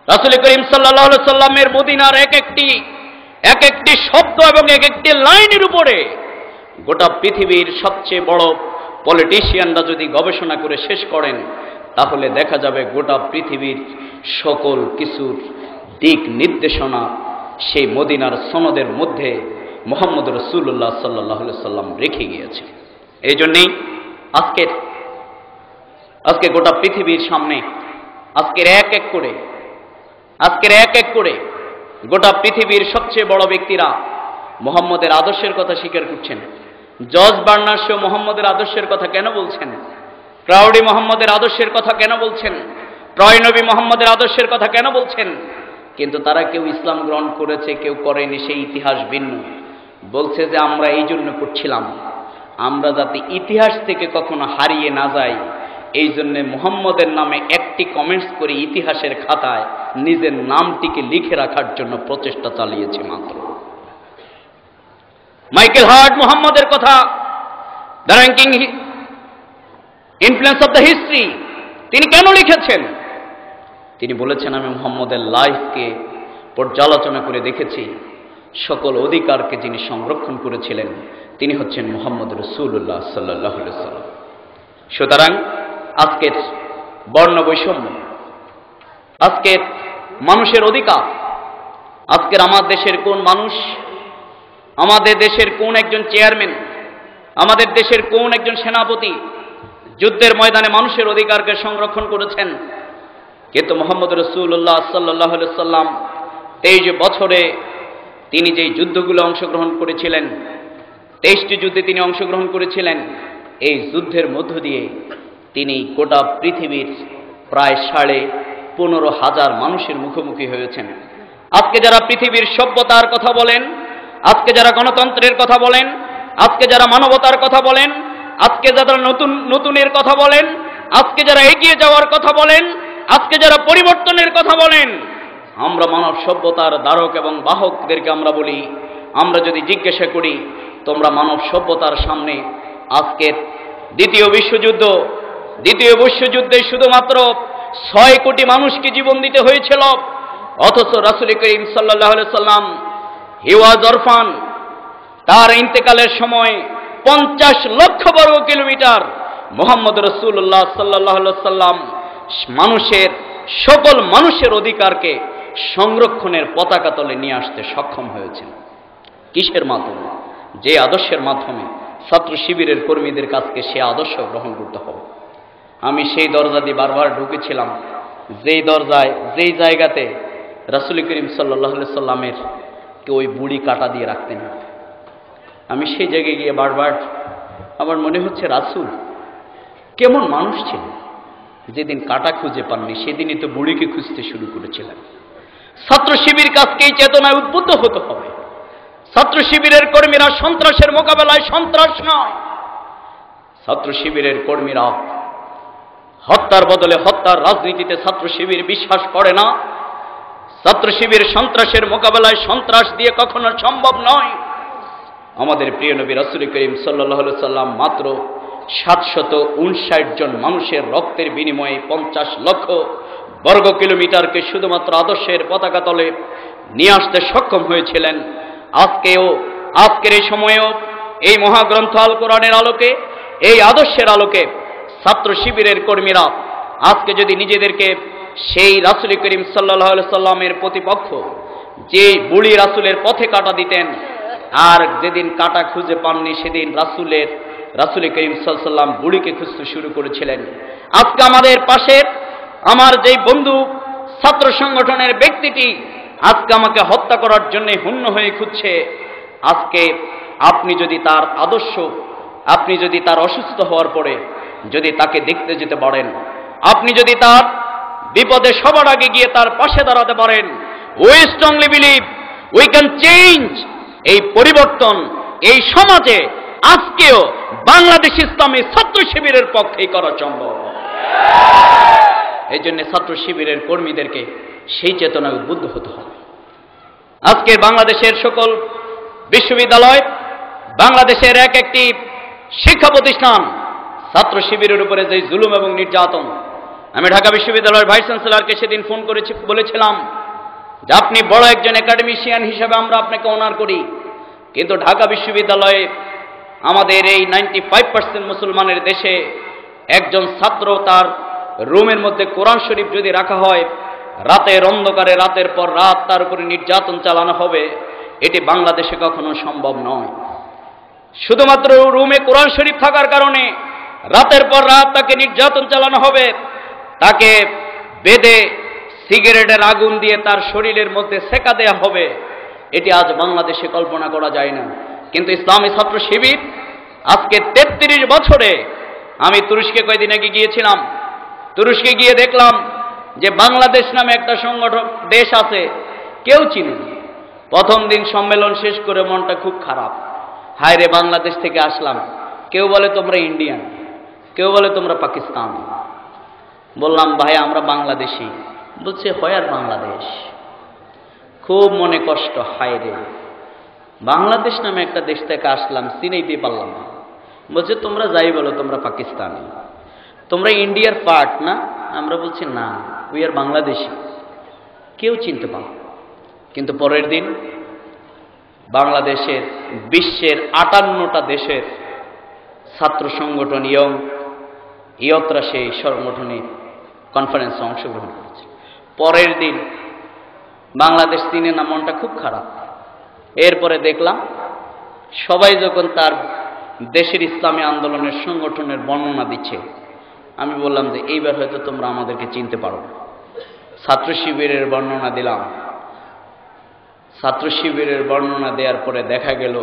রাসূল করিম সাল্লাল্লাহু আলাইহি সাল্লামের মদিনার এক একটি শব্দ এবং এক একটি লাইনের উপরে গোটা পৃথিবীর সবচেয়ে বড় পলিটিশিয়ানরা যদি গবেষণা করে শেষ করেন, তাহলে দেখা যাবে গোটা পৃথিবীর সকল কিছুর দিক নির্দেশনা সেই মদিনার সনদের মধ্যে মুহাম্মদ রাসূলুল্লাহ সাল্লাল্লাহু আলাইহি সাল্লাম রেখে গিয়েছে। এই জন্যেই আজকে গোটা পৃথিবীর সামনে আজকের এক এক করে গোটা পৃথিবীর সবচেয়ে বড় ব্যক্তিরা মুহাম্মদের আদর্শের কথা স্বীকার করছেন। জর্জ বার্নার্ড শো মুহাম্মদের আদর্শের কথা কেন বলছেন? ক্রাউডি মুহাম্মদের আদর্শের কথা কেন বলছেন? ট্রয় নবী মুহাম্মদের আদর্শের কথা কেন বলছেন? কিন্তু তারা কেউ ইসলাম গ্রহণ করেছে, কেউ করেনি, সেই ইতিহাস ভিন্ন। বলছে যে আমরা এই জন্য করছিলাম, আমরা যাতে ইতিহাস থেকে কখনো হারিয়ে না যাই, এই জন্যে মুহাম্মদের নামে একটি কমেন্টস করে ইতিহাসের খাতায় নিজের নামটিকে লিখে রাখার জন্য প্রচেষ্টা চালিয়েছে মাত্র। মাইকেল হার্ট মুহাম্মদের কথা, the ranking influence of the history, তিনি কেন লিখেছেন? তিনি বলেছেন, আমি মুহাম্মদের লাইফকে পর্যালোচনা করে দেখেছি, সকল অধিকারকে যিনি সংরক্ষণ করেছিলেন তিনি হচ্ছেন মুহাম্মদ রাসূলুল্লাহ সাল্লাল্লাহু আলাইহি সাল্লাম। সুতরাং আজকের বর্ণ বৈষম্য, আজকের মানুষের অধিকার, আজকের আমার দেশের কোন মানুষ, আমাদের দেশের কোন একজন চেয়ারম্যান, আমাদের দেশের কোন একজন সেনাপতি যুদ্ধের ময়দানে মানুষের অধিকারকে সংরক্ষণ করেছেন? কিন্তু মুহাম্মদ রাসূলুল্লাহ সাল্লাল্লাহু আলাইহি সাল্লাম 23 বছরে তিনি যেই যুদ্ধগুলো অংশগ্রহণ করেছিলেন, 23টি যুদ্ধে তিনি অংশগ্রহণ করেছিলেন, এই যুদ্ধের মধ্য দিয়ে তিনি গোটা পৃথিবীর প্রায় 15,500 মানুষের মুখোমুখি হয়েছেন। আজকে যারা পৃথিবীর সভ্যতার কথা বলেন, আজকে যারা গণতন্ত্রের কথা বলেন, আজকে যারা মানবতার কথা বলেন, আজকে যারা নতুনের কথা বলেন, আজকে যারা এগিয়ে যাওয়ার কথা বলেন, আজকে যারা পরিবর্তনের কথা বলেন, আমরা মানব সভ্যতার ধারক এবং বাহকদেরকে আমরা বলি, আমরা যদি জিজ্ঞাসা করি তোমরা মানব সভ্যতার সামনে আজকের দ্বিতীয় বিশ্বযুদ্ধে শুধুমাত্র 6 কোটি মানুষকে জীবন দিতে হয়েছিল, অথচ রাসূল করিম সাল্লাল্লাহু আলাইহি সাল্লাম হি ওয়াজ অরফান, তার ইন্তেকালের সময় 50 লক্ষ বর্গ কিলোমিটার মুহাম্মদ রাসূলুল্লাহ সাল্লাল্লাহু আলাইহি সাল্লাম সকল মানুষের অধিকারকে সংরক্ষণের পতাকা তলে নিয়ে আসতে সক্ষম হয়েছেন। কিসের মাধ্যমে? যে আদর্শের মাধ্যমে ছাত্র শিবিরের কর্মীদের কাছকে সে আদর্শ গ্রহণ করতে হবে। আমি সেই দরজা দিয়ে বারবার ঢুকেছিলাম, যেই জায়গাতে রাসূল করিম সাল্লাল্লাহু আলাইহি সাল্লামের ওই বুড়ি কাটা দিয়ে রাখতেন, আমি সেই জায়গায় গিয়ে বারবার আমার মনে হচ্ছে রাসূল কেমন মানুষ ছিলেন, যেদিন কাটা খুঁজে পাননি সেদিনই তো বুড়িকে খুঁজতে শুরু করেছিলেন। ছাত্র শিবির কাছকে এই চেতনায় উদ্বুদ্ধ হতে হবে। ছাত্র শিবিরের কর্মীরা সন্ত্রাসের মোকাবেলায় সন্ত্রাস নয়, ছাত্র শিবিরের কর্মীরা হত্যার বদলে হত্যার রাজনীতিতে ছাত্র শিবির বিশ্বাস করে না। ছাত্র শিবির সন্ত্রাসের মোকাবেলায় সন্ত্রাস দিয়ে কখনো সম্ভব নয়। আমাদের প্রিয় নবী রাসূল করিম সাল্লাল্লাহু আলাইহি সাল্লাম মাত্র 759 জন মানুষের রক্তের বিনিময়ে 50 লক্ষ বর্গ কিলোমিটারকে শুধুমাত্র আদর্শের পতাকা তলে নিয়ে আসতে সক্ষম হয়েছিলেন। আজকের এই সময়েও এই মহাগ্রন্থ আল কোরআনের আলোকে, এই আদর্শের আলোকে ছাত্র শিবিরের কর্মীরা আজকে যদি নিজেদেরকে সেই রাসূল করিম সাল্লাল্লাহু আলাইহি সাল্লামের প্রতিপক্ষ, যে বুড়ি রাসূলের পথে কাটা দিতেন, আর যেদিন কাটা খুঁজে পাননি সেদিন রাসূল করিম সাল্লাল্লাহু আলাইহি ওয়াসাল্লাম বুড়িকে খুঁজতে শুরু করেছিলেন। আজকে আমাদের পাশের আমার যেই বন্ধু ছাত্র সংগঠনের ব্যক্তিটি আজকে আমাকে হত্যা করার জন্য হুন্ন হয়ে খুঁজছে, আজকে আপনি যদি তার আদর্শ, আপনি যদি তার অসুস্থ হওয়ার পরে যদি তাকে দেখতে যেতে পারেন, আপনি যদি তার বিপদে সবার আগে গিয়ে তার পাশে দাঁড়াতে পারেন, we strongly believe we can change. এই পরিবর্তন এই সমাজে আজকেও বাংলাদেশ ইসলামী ছাত্র শিবিরের পক্ষেই করা সম্ভব। এই জন্য ছাত্র শিবিরের কর্মীদেরকে সেই চেতনায় উদ্বুদ্ধ হতে হবে। আজকে বাংলাদেশের সকল বিশ্ববিদ্যালয়, বাংলাদেশের এক একটি শিক্ষা প্রতিষ্ঠান ছাত্র শিবিরের উপরে যে জুলুম এবং নির্যাতন, আমি ঢাকা বিশ্ববিদ্যালয়ের ভাইস চ্যান্সেলরকে সেদিন ফোন করেছি, বলেছিলাম যে আপনি বড় একজন একাডেমিশিয়ান হিসেবে আমরা আপনাকে অনার করি, কিন্তু ঢাকা বিশ্ববিদ্যালয়ে আমাদের এই 95% মুসলমানের দেশে একজন ছাত্র তার রুমের মধ্যে কোরআন শরীফ যদি রাখা হয়, রাতের অন্ধকারে রাতের পর রাত তার উপরে নির্যাতন চালানো হবে, এটি বাংলাদেশে কখনো সম্ভব নয়। শুধুমাত্র রুমে কোরআন শরীফ থাকার কারণে রাতের পর রাত তাকে নির্যাতন চালানো হবে, তাকে বেঁধে সিগারেটের আগুন দিয়ে তার শরীরের মধ্যে সেকা দেয়া হবে, এটি আজ বাংলাদেশে কল্পনা করা যায় না। কিন্তু ইসলামী ছাত্র শিবির আজকে 33 বছরে, আমি তুরস্কে কয়েকদিন আগে গিয়েছিলাম, তুরস্কে গিয়ে দেখলাম যে বাংলাদেশ নামে একটা সংগঠন দেশ আছে, কেউ চিনি। প্রথম দিন সম্মেলন শেষ করে মনটা খুব খারাপ, হায় রে বাংলাদেশ থেকে আসলাম, কেউ বলে তোমরা ইন্ডিয়ান, কেউ বলে তোমরা পাকিস্তানি। বললাম ভাই আমরা বাংলাদেশি, বলছে হয় আর বাংলাদেশ। খুব মনে কষ্ট, হায় রে বাংলাদেশ নামে একটা দেশ থেকে আসলাম, চিনাইতে পারলাম না। বলছে তোমরা যাই বলো তোমরা পাকিস্তানি, তোমরা ইন্ডিয়ার পার্ট না? আমরা বলছি না, উই আর বাংলাদেশি। কেউ চিনতে পারল। কিন্তু পরের দিন বাংলাদেশের বিশ্বের 58টা দেশের ছাত্র সংগঠন ইয়ত্রা সেই সংগঠনে কনফারেন্সে অংশগ্রহণ করেছে। পরের দিন বাংলাদেশ চিনে না, মনটা খুব খারাপ। এরপরে দেখলাম সবাই যখন তার দেশের ইসলামী আন্দোলনের সংগঠনের বর্ণনা দিচ্ছে, আমি বললাম যে এইবার হয়তো তোমরা আমাদেরকে চিনতে পারো। ছাত্র শিবিরের বর্ণনা দিলাম। ছাত্র শিবিরের বর্ণনা দেওয়ার পরে দেখা গেল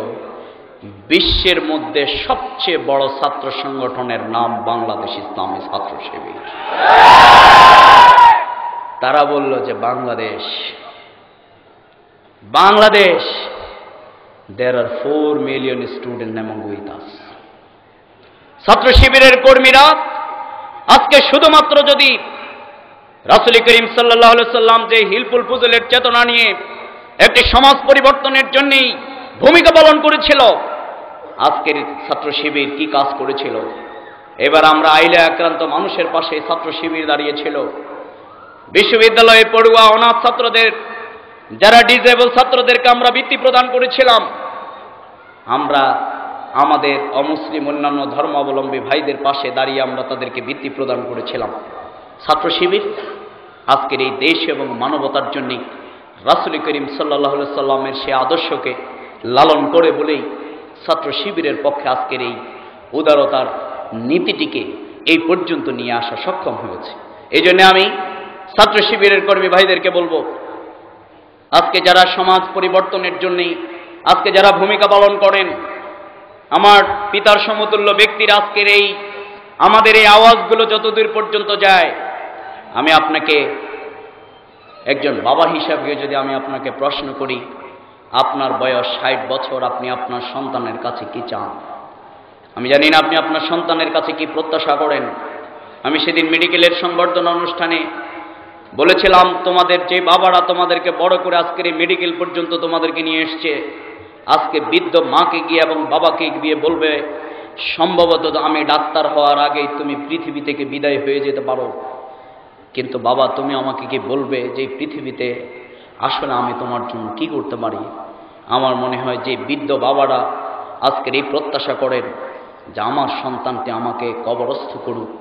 বিশ্বের মধ্যে সবচেয়ে বড় ছাত্র সংগঠনের নাম বাংলাদেশ ইসলামী ছাত্র শিবির। তারা বলল যে Bangladesh there are 4 million students among with us। ছাত্র শিবিরের কর্মীরা আজকে শুধুমাত্র যদি রাসূল করিম সাল্লাল্লাহু আলাইহি সাল্লাম যে হিলফুল ফুজলের চেতনা নিয়ে একটি সমাজ পরিবর্তনের জন্যই ভূমিকা পালন করেছিল, আজকের ছাত্র শিবির কি কাজ করেছিল? এবার আমরা আইলে আক্রান্ত মানুষের পাশে ছাত্র শিবির দাঁড়িয়েছিল। বিশ্ববিদ্যালয়ে পড়ুয়া অনাথ ছাত্রদের, যারা ডিসেবল ছাত্রদেরকে আমরা বৃত্তি প্রদান করেছিলাম। আমরা আমাদের অমুসলিম অন্যান্য ধর্মাবলম্বী ভাইদের পাশে দাঁড়িয়ে আমরা তাদেরকে বৃত্তি প্রদান করেছিলাম। ছাত্র শিবির আজকের এই দেশ এবং মানবতার জন্য রাসূল করিম সাল্লাল্লাহু আলাইহি সাল্লামের সে আদর্শকে লালন করে বলেই ছাত্র শিবিরের পক্ষে আজকের এই উদারতার নীতিটিকে এই পর্যন্ত নিয়ে আসা সক্ষম হয়েছে। এই জন্য আমি ছাত্র শিবিরের কর্মী ভাইদেরকে বলবো, আজকে যারা সমাজ পরিবর্তনের জন্যই আজকে যারা ভূমিকা পালন করেন, আমার পিতার সমতুল্য ব্যক্তির আজকের এই আমাদের এই আওয়াজগুলো যতদূর পর্যন্ত যায়, আমি আপনাকে একজন বাবা হিসাবে যদি আমি আপনাকে প্রশ্ন করি, আপনার বয়স 60 বছর, আপনি আপনার সন্তানের কাছে কি চান? আমি জানি না আপনি আপনার সন্তানের কাছে কি প্রত্যাশা করেন। আমি সেদিন মেডিকেলের সংবর্ধনা অনুষ্ঠানে বলেছিলাম, তোমাদের যে বাবারা তোমাদেরকে বড় করে আজকের এই মেডিকেল পর্যন্ত তোমাদেরকে নিয়ে এসছে, আজকে বৃদ্ধ মাকে গিয়ে এবং বাবাকে গিয়ে বলবে, সম্ভবত আমি ডাক্তার হওয়ার আগেই তুমি পৃথিবী থেকে বিদায় হয়ে যেতে পারো, কিন্তু বাবা তুমি আমাকে কি বলবে যে পৃথিবীতে আসলে আমি তোমার জন্য কি করতে পারি? আমার মনে হয় যে বৃদ্ধ বাবারা আজকের এই প্রত্যাশা করেন যে আমার সন্তানটি আমাকে কবরস্থ করুক,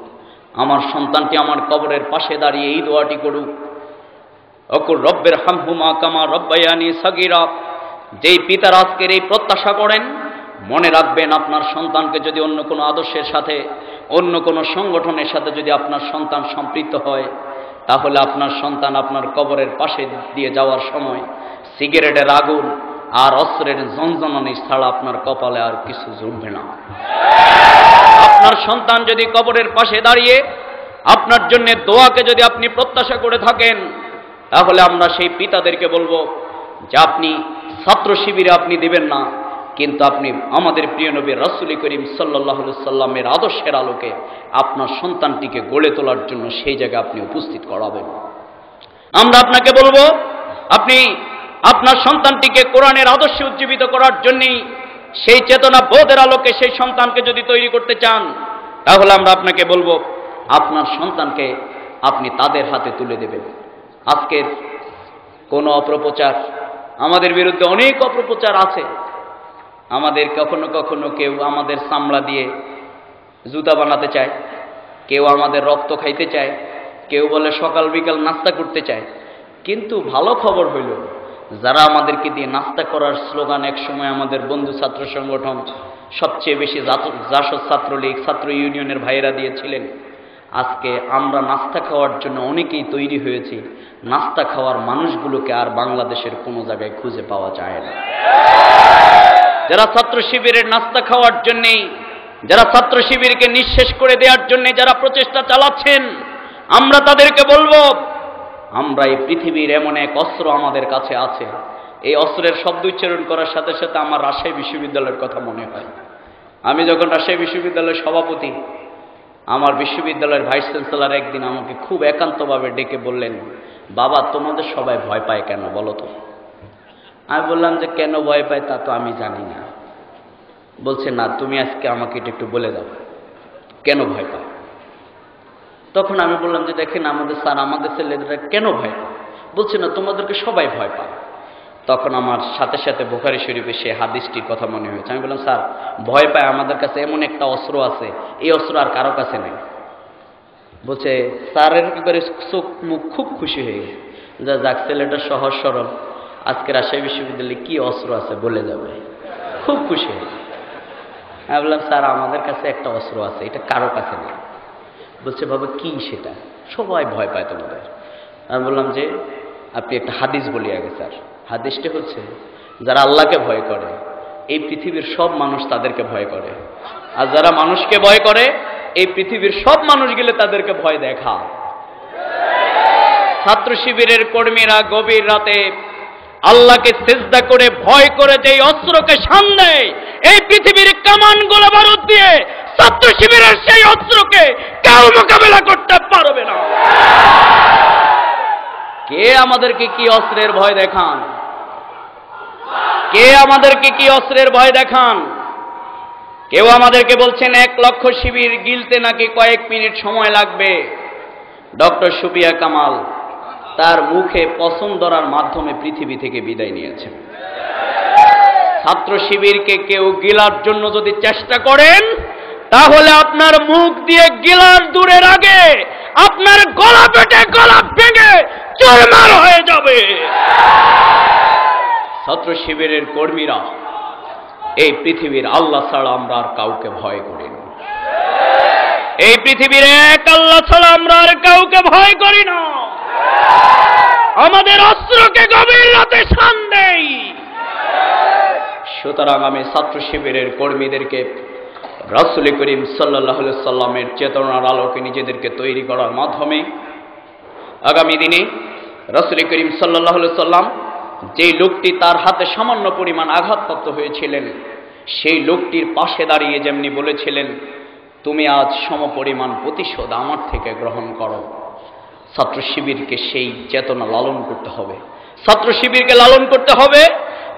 আমার সন্তানটি আমার কবরের পাশে দাঁড়িয়ে এই দোয়াটি করুক, অকুর রব্বের হামহুমা কামা রব্বায়ানি সাগীরা, যেই পিতার আজকের এই প্রত্যাশা করেন, মনে রাখবেন আপনার সন্তানকে যদি অন্য কোনো আদর্শের সাথে, অন্য কোনো সংগঠনের সাথে যদি আপনার সন্তান সম্পৃক্ত হয়, তাহলে আপনার সন্তান আপনার কবরের পাশে দিয়ে যাওয়ার সময় সিগারেটের আগুন আর অস্ত্রের ঝনঝনানি ছাড়া আপনার কপালে আর কিছু জুটবে না। আপনার সন্তান যদি কবরের পাশে দাঁড়িয়ে আপনার জন্য দোয়াকে যদি আপনি প্রত্যাশা করে থাকেন, তাহলে আমরা সেই পিতাদেরকে বলবো যে আপনি ছাত্র শিবিরে আপনি দিবেন না, কিন্তু আপনি আমাদের প্রিয় নবী রাসূল করিম সাল্লাল্লাহু আলাইহি সাল্লামের আদর্শের আলোকে আপনার সন্তানটিকে গড়ে তোলার জন্য সেই জায়গায় আপনি উপস্থিত করাবেন। আমরা আপনাকে বলবো আপনি আপনার সন্তানটিকে কোরআনের আদর্শে উজ্জীবিত করার জন্যই সেই চেতনা বোধের আলোকে সেই সন্তানকে যদি তৈরি করতে চান, তাহলে আমরা আপনাকে বলবো আপনার সন্তানকে আপনি তাদের হাতে তুলে দেবেন। আজকের কোনো অপপ্রচার, আমাদের বিরুদ্ধে অনেক অপপ্রচার আছে। আমাদের কখনো কখনো কেউ আমাদের চামড়া দিয়ে জুতা বানাতে চায়, কেউ আমাদের রক্ত খাইতে চায়, কেউ বলে সকাল বিকাল নাস্তা করতে চায়। কিন্তু ভালো খবর হইল, যারা আমাদেরকে দিয়ে নাস্তা করার স্লোগান একসময় আমাদের বন্ধু ছাত্র সংগঠন, সবচেয়ে বেশি জাসদ ছাত্রলীগ, ছাত্র ইউনিয়নের ভাইয়েরা দিয়েছিলেন, আজকে আমরা নাস্তা খাওয়ার জন্য অনেকেই তৈরি হয়েছি। নাস্তা খাওয়ার মানুষগুলোকে আর বাংলাদেশের কোনো জায়গায় খুঁজে পাওয়া যায় না। যারা ছাত্র শিবিরের নাস্তা খাওয়ার জন্যেই, যারা ছাত্র শিবিরকে নিঃশেষ করে দেওয়ার জন্য যারা প্রচেষ্টা চালাচ্ছেন, আমরা তাদেরকে বলবো আমরা এই পৃথিবীর এমন এক অস্ত্র আমাদের কাছে আছে। এই অস্ত্রের শব্দ উচ্চারণ করার সাথে সাথে আমার রাজশাহী বিশ্ববিদ্যালয়ের কথা মনে হয়। আমি যখন রাজশাহী বিশ্ববিদ্যালয়ের সভাপতি, আমার বিশ্ববিদ্যালয়ের ভাইস চ্যান্সেলর একদিন আমাকে খুব একান্তভাবে ডেকে বললেন, বাবা তোমাদের সবাই ভয় পায় কেন বলো তো? আমি বললাম যে কেন ভয় পায় তা তো আমি জানি না। বলছে না, তুমি আজকে আমাকে এটা একটু বলে দাও কেন ভয় পায়। তখন আমি বললাম যে দেখেন আমাদের স্যার, আমাদের ছেলেরা কেন ভয় পায়? বলছে না, তোমাদেরকে সবাই ভয় পায়। তখন আমার সাথে সাথে বুখারী শরীফে সে হাদিসটির কথা মনে হয়েছে। আমি বললাম স্যার, ভয় পায় আমাদের কাছে এমন একটা অস্ত্র আছে, এই অস্ত্র আর কারো কাছে নেই। বলছে স্যারের একেবারে চোখ মুখ খুব খুশি হয়ে গেছে, যা যাক ছেলেটা সহজ সরল, আজকে রাজশাহী বিশ্ববিদ্যালয়ে কি অস্ত্র আছে বলে যাবে, খুব খুশি হয়ে। আমি বললাম স্যার আমাদের কাছে একটা অস্ত্র আছে, এটা কারো কাছে নেই। বলছে বাবা কি সেটা? সবাই ভয় পায় তোমাদের। আমি বললাম যে আপনি একটা হাদিস বলি আগে স্যার। হাদিসটা হচ্ছে যারা আল্লাহকে ভয় করে এই পৃথিবীর সব মানুষ তাদেরকে ভয় করে, আর যারা মানুষকে ভয় করে এই পৃথিবীর সব মানুষ গেলে তাদেরকে ভয় দেখা। ছাত্র শিবিরের কর্মীরা গভীর রাতে আল্লাহকে সিজদা করে ভয় করে যে অস্ত্রকে সামনে এই পৃথিবীর কামান গোলা বারুদ দিয়ে ছাত্র শিবিরের সেই অস্ত্রকে কেউ মোকাবেলা করতে পারবে না। কে আমাদেরকে কি অস্ত্রের ভয় দেখান? কে আমাদেরকে কি অস্ত্রের ভয় দেখান? কেউ আমাদেরকে বলছেন 1 লক্ষ শিবির গিলতে নাকি কয়েক মিনিট সময় লাগবে। ডক্টর সুফিয়া কামাল তার মুখে পছন ধরার মাধ্যমে পৃথিবী থেকে বিদায় নিয়েছেন। ছাত্র শিবিরকে কেউ গিলার জন্য যদি চেষ্টা করেন, তাহলে আপনার মুখ দিয়ে গিলার দূরের আগে আপনার গলা পেটে গলা ভেঙে চুরমার হয়ে যাবে। ছাত্র শিবিরের কর্মীরা এই পৃথিবীর আল্লাহ ছাড়া আমরা আর কাউকে ভয় করি না। এই পৃথিবীর এক আল্লাহ ছাড়া আমরা আর কাউকে ভয় করি না। আমাদের অস্ত্রকে গভীর রাতে শান দেই। সুতরাং আমি ছাত্র শিবিরের কর্মীদেরকে রাসূল করিম সাল্লাল্লাহু আলাইহি সাল্লামের চেতনার আলোকে নিজেদেরকে তৈরি করার মাধ্যমে আগামী দিনে রাসূল করিম সাল্লাল্লাহু আলাইহি সাল্লাম যেই লোকটি তার হাতে সামান্য পরিমাণ আঘাতপ্রাপ্ত হয়েছিলেন, সেই লোকটির পাশে দাঁড়িয়ে যেমনি বলেছিলেন, তুমি আজ সমপরিমাণ প্রতিশোধ আমার থেকে গ্রহণ করো। ছাত্র শিবিরকে সেই চেতনা লালন করতে হবে, ছাত্র শিবিরকে লালন করতে হবে।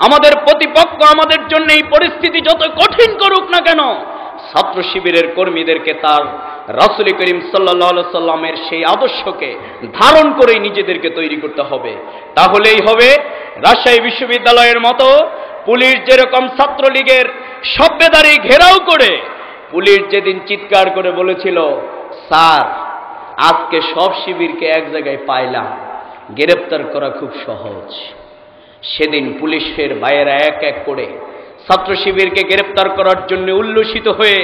আমাদের প্রতিপক্ষ আমাদের জন্য এই পরিস্থিতি যত কঠিন করুক না কেন, ছাত্র শিবিরের কর্মীদেরকে তার রাসূল করিম সাল্লাল্লাহু আলাইহি সাল্লামের সেই আদর্শকে ধারণ করেই নিজেদেরকে তৈরি করতে হবে। তাহলেই হবে রাজশাহী বিশ্ববিদ্যালয়ের মতো পুলিশ যেরকম ছাত্রলীগের সভ্যদারি ঘেরাও করে, পুলিশ যেদিন চিৎকার করে বলেছিল, স্যার আজকে সব শিবিরকে এক জায়গায় পাইলাম, গ্রেপ্তার করা খুব সহজ, সেদিন পুলিশের ভাইয়েরা এক এক করে ছাত্র শিবিরকে গ্রেফতার করার জন্য উল্লসিত হয়ে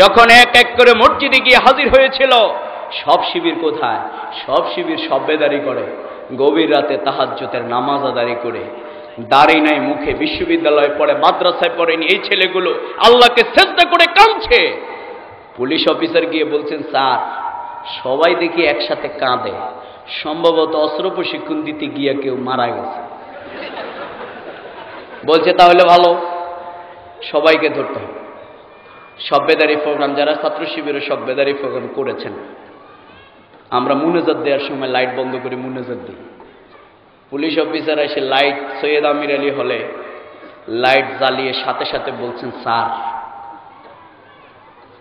যখন এক এক করে মসজিদে গিয়ে হাজির হয়েছিল, সব শিবির কোথায়? সব শিবির সব্বেদারি করে, গভীর রাতে তাহাজ্জুদের নামাজ আদায় করে, দাড়ি নাই মুখে, বিশ্ববিদ্যালয়ে পড়ে, মাদ্রাসায় পড়েনি এই ছেলেগুলো আল্লাহকে সিজদা করে কাঁদছে। পুলিশ অফিসার গিয়ে বলছেন, স্যার সবাই দেখি একসাথে কাঁদে, সম্ভবত অস্ত্র প্রশিক্ষণ দিতে গিয়ে কেউ মারা গেছে। বলছে তাহলে ভালো, সবাইকে ধরতে হবে। সব্বেদারি প্রোগ্রাম, যারা ছাত্র শিবিরের সব্বেদারি প্রোগ্রাম করেছেন, আমরা মুনাজাত দেওয়ার সময় লাইট বন্ধ করে মুনাজাত দিই। পুলিশ অফিসার এসে লাইট সৈয়দ আমির আলী হলে লাইট জ্বালিয়ে সাথে সাথে বলছেন, স্যার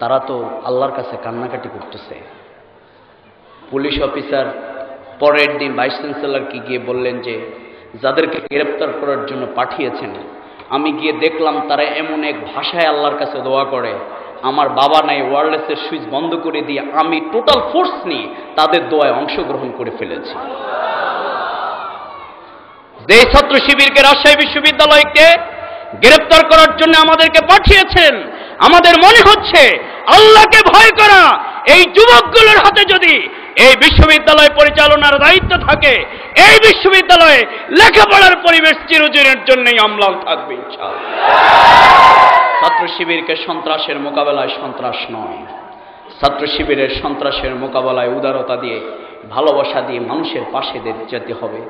তারা তো আল্লাহর কাছে কান্নাকাটি করতেছে। পুলিশ অফিসার পরের দিন ভাইস চ্যান্সেলরকে গিয়ে বললেন যে যাদেরকে গ্রেপ্তার করার জন্য পাঠিয়েছেন, আমি গিয়ে দেখলাম তারা এমন এক ভাষায় আল্লাহর কাছে দোয়া করে, আমার বাবা নাই, ওয়্যারলেসের সুইচ বন্ধ করে দিয়ে আমি টোটাল ফোর্স নিয়ে তাদের দোয়ায় অংশগ্রহণ করে ফেলেছি। যে ছাত্র শিবিরকে রাজশাহী বিশ্ববিদ্যালয়কে গ্রেপ্তার করার জন্য আমাদেরকে পাঠিয়েছেন, আমাদের মনে হচ্ছে আল্লাহকে ভয় করা এই যুবকগুলোর হাতে যদি এই বিশ্ববিদ্যালয় পরিচালনার দায়িত্ব থাকে, এই বিশ্ববিদ্যালয়ে লেখাপড়ার পরিবেশ চিরদিনের জন্যই অম্লান থাকবে ইনশাআল্লাহ। ছাত্র শিবিরকে সন্ত্রাসের মোকাবেলায় সন্ত্রাস নয়, ছাত্র শিবিরের সন্ত্রাসের মোকাবেলায় উদারতা দিয়ে, ভালোবাসা দিয়ে মানুষের পাশে যেতে হবে।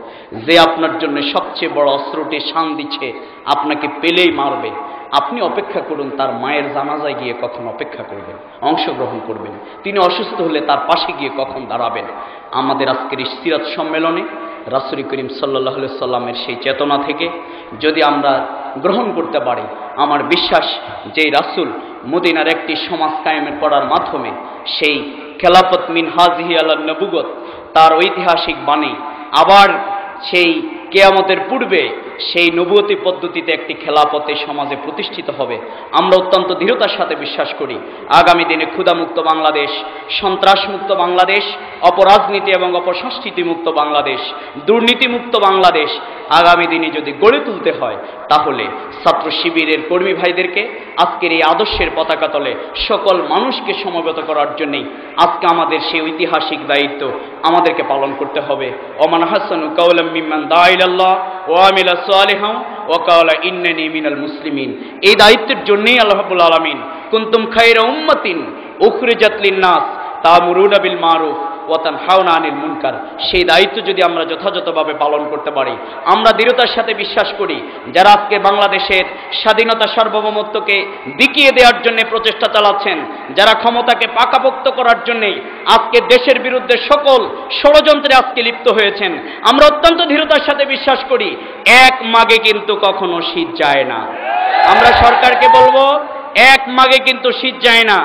যে আপনার জন্য সবচেয়ে বড় অস্ত্রটি শান দিচ্ছে, আপনাকে পেলেই মারবে, আপনি অপেক্ষা করুন তার মায়ের জানাজায় গিয়ে কখন অপেক্ষা করবেন, অংশগ্রহণ করবেন। তিনি অসুস্থ হলে তার পাশে গিয়ে কখন দাঁড়াবেন। আমাদের আজকের এই সিরাত সম্মেলনে রাসূল করিম সাল্লাল্লাহু আলাইহি সাল্লামের সেই চেতনা থেকে যদি আমরা গ্রহণ করতে পারি, আমার বিশ্বাস যে রাসূল মদিনার একটি সমাজ কায়েমের করার মাধ্যমে সেই খেলাফত মিন হাজিহি আলা নবুয়ত, তার ঐতিহাসিক বাণী আবার সেই কিয়ামতের পূর্বে সেই নবুয়তি পদ্ধতিতে একটি খেলাফতে সমাজে প্রতিষ্ঠিত হবে। আমরা অত্যন্ত দৃঢ়তার সাথে বিশ্বাস করি আগামী দিনে ক্ষুধামুক্ত বাংলাদেশ, সন্ত্রাসমুক্ত বাংলাদেশ, অপরাজনীতি এবং অপসংস্কৃতিমুক্ত বাংলাদেশ, দুর্নীতিমুক্ত বাংলাদেশ আগামী দিনে যদি গড়ে তুলতে হয়, তাহলে ছাত্র শিবিরের কর্মী ভাইদেরকে আজকের এই আদর্শের পতাকা তলে সকল মানুষকে সমবেত করার জন্যই আজকে আমাদের সেই ঐতিহাসিক দায়িত্ব আমাদেরকে পালন করতে হবে। ওমান হাসানু কাওলাম মিম্মান দা ইলাল্লাহ ওয়া আমিলা সালিহান ওয়া ক্বালা ইন্নানি মিনাল মুসলিমিন। এই দায়িত্বের জন্যই আল্লাহ রাব্বুল আলামিন কুনতুম খায়রা উম্মাতিন উখরিজাত লিন-নাস তা'মুরুনা বিল মারুফ ওয়া তানহাউনা আনিল মুনকার। সেই দায়িত্ব যদি আমরা যথাযথভাবে পালন করতে পারি, আমরা দৃঢ়তার সাথে বিশ্বাস করি যারা আজকে বাংলাদেশের স্বাধীনতা সার্বভৌমত্বকে বিকিয়ে দেওয়ার জন্য প্রচেষ্টা চালাচ্ছেন, যারা ক্ষমতাকে পাকাপোক্ত করার জন্যে আজকে দেশের বিরুদ্ধে সকল ষড়যন্ত্রে আজকে লিপ্ত হয়েছেন, আমরা অত্যন্ত দৃঢ়তার সাথে বিশ্বাস করি এক মাগে কিন্তু কখনো শীত যায় না। আমরা সরকারকে বলবো এক মাগে কিন্তু শীত যায় না।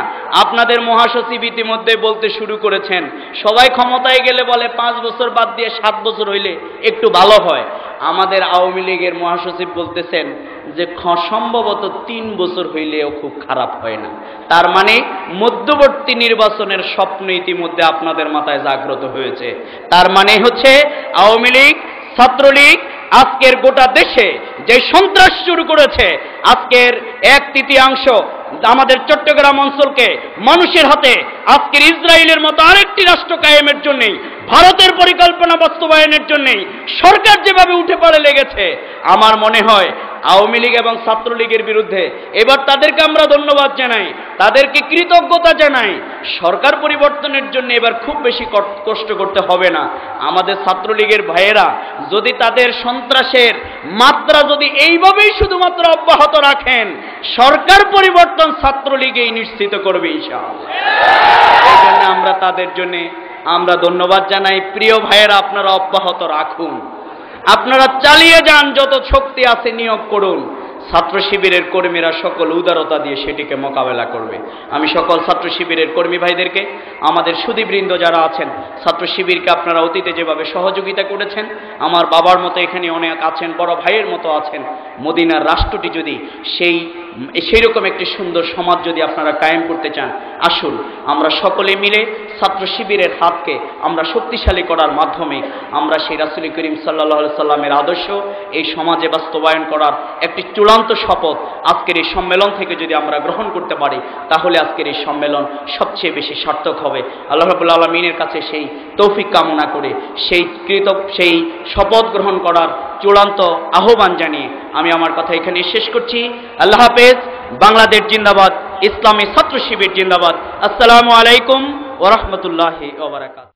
আপনাদের মহাসচিব ইতিমধ্যে বলতে শুরু করেছেন, সবাই ক্ষমতায় গেলে বলে 5 বছর বাদ দিয়ে 7 বছর হইলে একটু ভালো হয়। আমাদের আওয়ামী লীগের মহাসচিব বলতেছেন যে সম্ভবত 3 বছর হইলেও খুব খারাপ হয় না। তার মানে মধ্যবর্তী নির্বাচনের স্বপ্ন ইতিমধ্যে আপনাদের মাথায় জাগ্রত হয়েছে। তার মানে হচ্ছে আওয়ামী লীগ, ছাত্রলীগ আজকের গোটা দেশে যে সন্ত্রাস শুরু করেছে, আজকের 1/3 আমাদের চট্টগ্রাম অঞ্চলকে মানুষের হাতে আজকের ইসরায়েলের মতো আরেকটি রাষ্ট্র কায়েমের জন্যই, ভারতের পরিকল্পনা বাস্তবায়নের জন্যই সরকার যেভাবে উঠে পড়ে লেগেছে, আমার মনে হয় আওয়ামী লীগ এবং ছাত্রলীগের বিরুদ্ধে এবার তাদেরকে আমরা ধন্যবাদ জানাই, তাদেরকে কৃতজ্ঞতা জানাই। সরকার পরিবর্তনের জন্য এবার খুব বেশি কষ্ট করতে হবে না। আমাদের ছাত্রলীগের ভাইয়েরা যদি তাদের সন্ত্রাসের মাত্রা যদি এইভাবেই শুধুমাত্র অব্যাহত রাখেন, সরকার পরিবর্তন ছাত্রলীগেই নিশ্চিত করবে ইনশাআল্লাহ। এই জন্য আমরা তাদের জন্য আমরা ধন্যবাদ জানাই। প্রিয় ভাইয়েরা, আপনারা অব্যাহত রাখুন, আপনারা চালিয়ে যান, যত শক্তি আছে নিয়োগ করুন। ছাত্র শিবিরের কর্মীরা সকল উদারতা দিয়ে সেটিকে মোকাবেলা করবে। আমি সকল ছাত্র শিবিরের কর্মী ভাইদেরকে, আমাদের সুধীবৃন্দ যারা আছেন, ছাত্র শিবিরকে আপনারা অতীতে যেভাবে সহযোগিতা করেছেন, আমার বাবার মতো এখানে অনেক আছেন, বড় ভাইয়ের মতো আছেন, মদিনার রাষ্ট্রটি যদি সেই সেইরকম একটি সুন্দর সমাজ যদি আপনারা কায়েম করতে চান, আসুন আমরা সকলে মিলে ছাত্র শিবিরের হাতকে আমরা শক্তিশালী করার মাধ্যমে আমরা সেই রাসূল করিম সাল্লাল্লাহু আলাইহি সাল্লামের আদর্শ এই সমাজে বাস্তবায়ন করার একটি চূড়ান্ত শপথ আজকের এই সম্মেলন থেকে যদি আমরা গ্রহণ করতে পারি, তাহলে আজকের এই সম্মেলন সবচেয়ে বেশি সার্থক হবে। আল্লাহ রাব্বুল আলামিনের কাছে সেই তৌফিক কামনা করে সেই শপথ গ্রহণ করার চূড়ান্ত আহ্বান জানিয়ে আমি আমার কথা এখানে শেষ করছি। আল্লাহ হাফেজ। বাংলাদেশ জিন্দাবাদ, ইসলামী ছাত্র শিবির জিন্দাবাদ। আসসালামু আলাইকুম ওয়া রাহমাতুল্লাহি ওয়া বারাকাতুহু।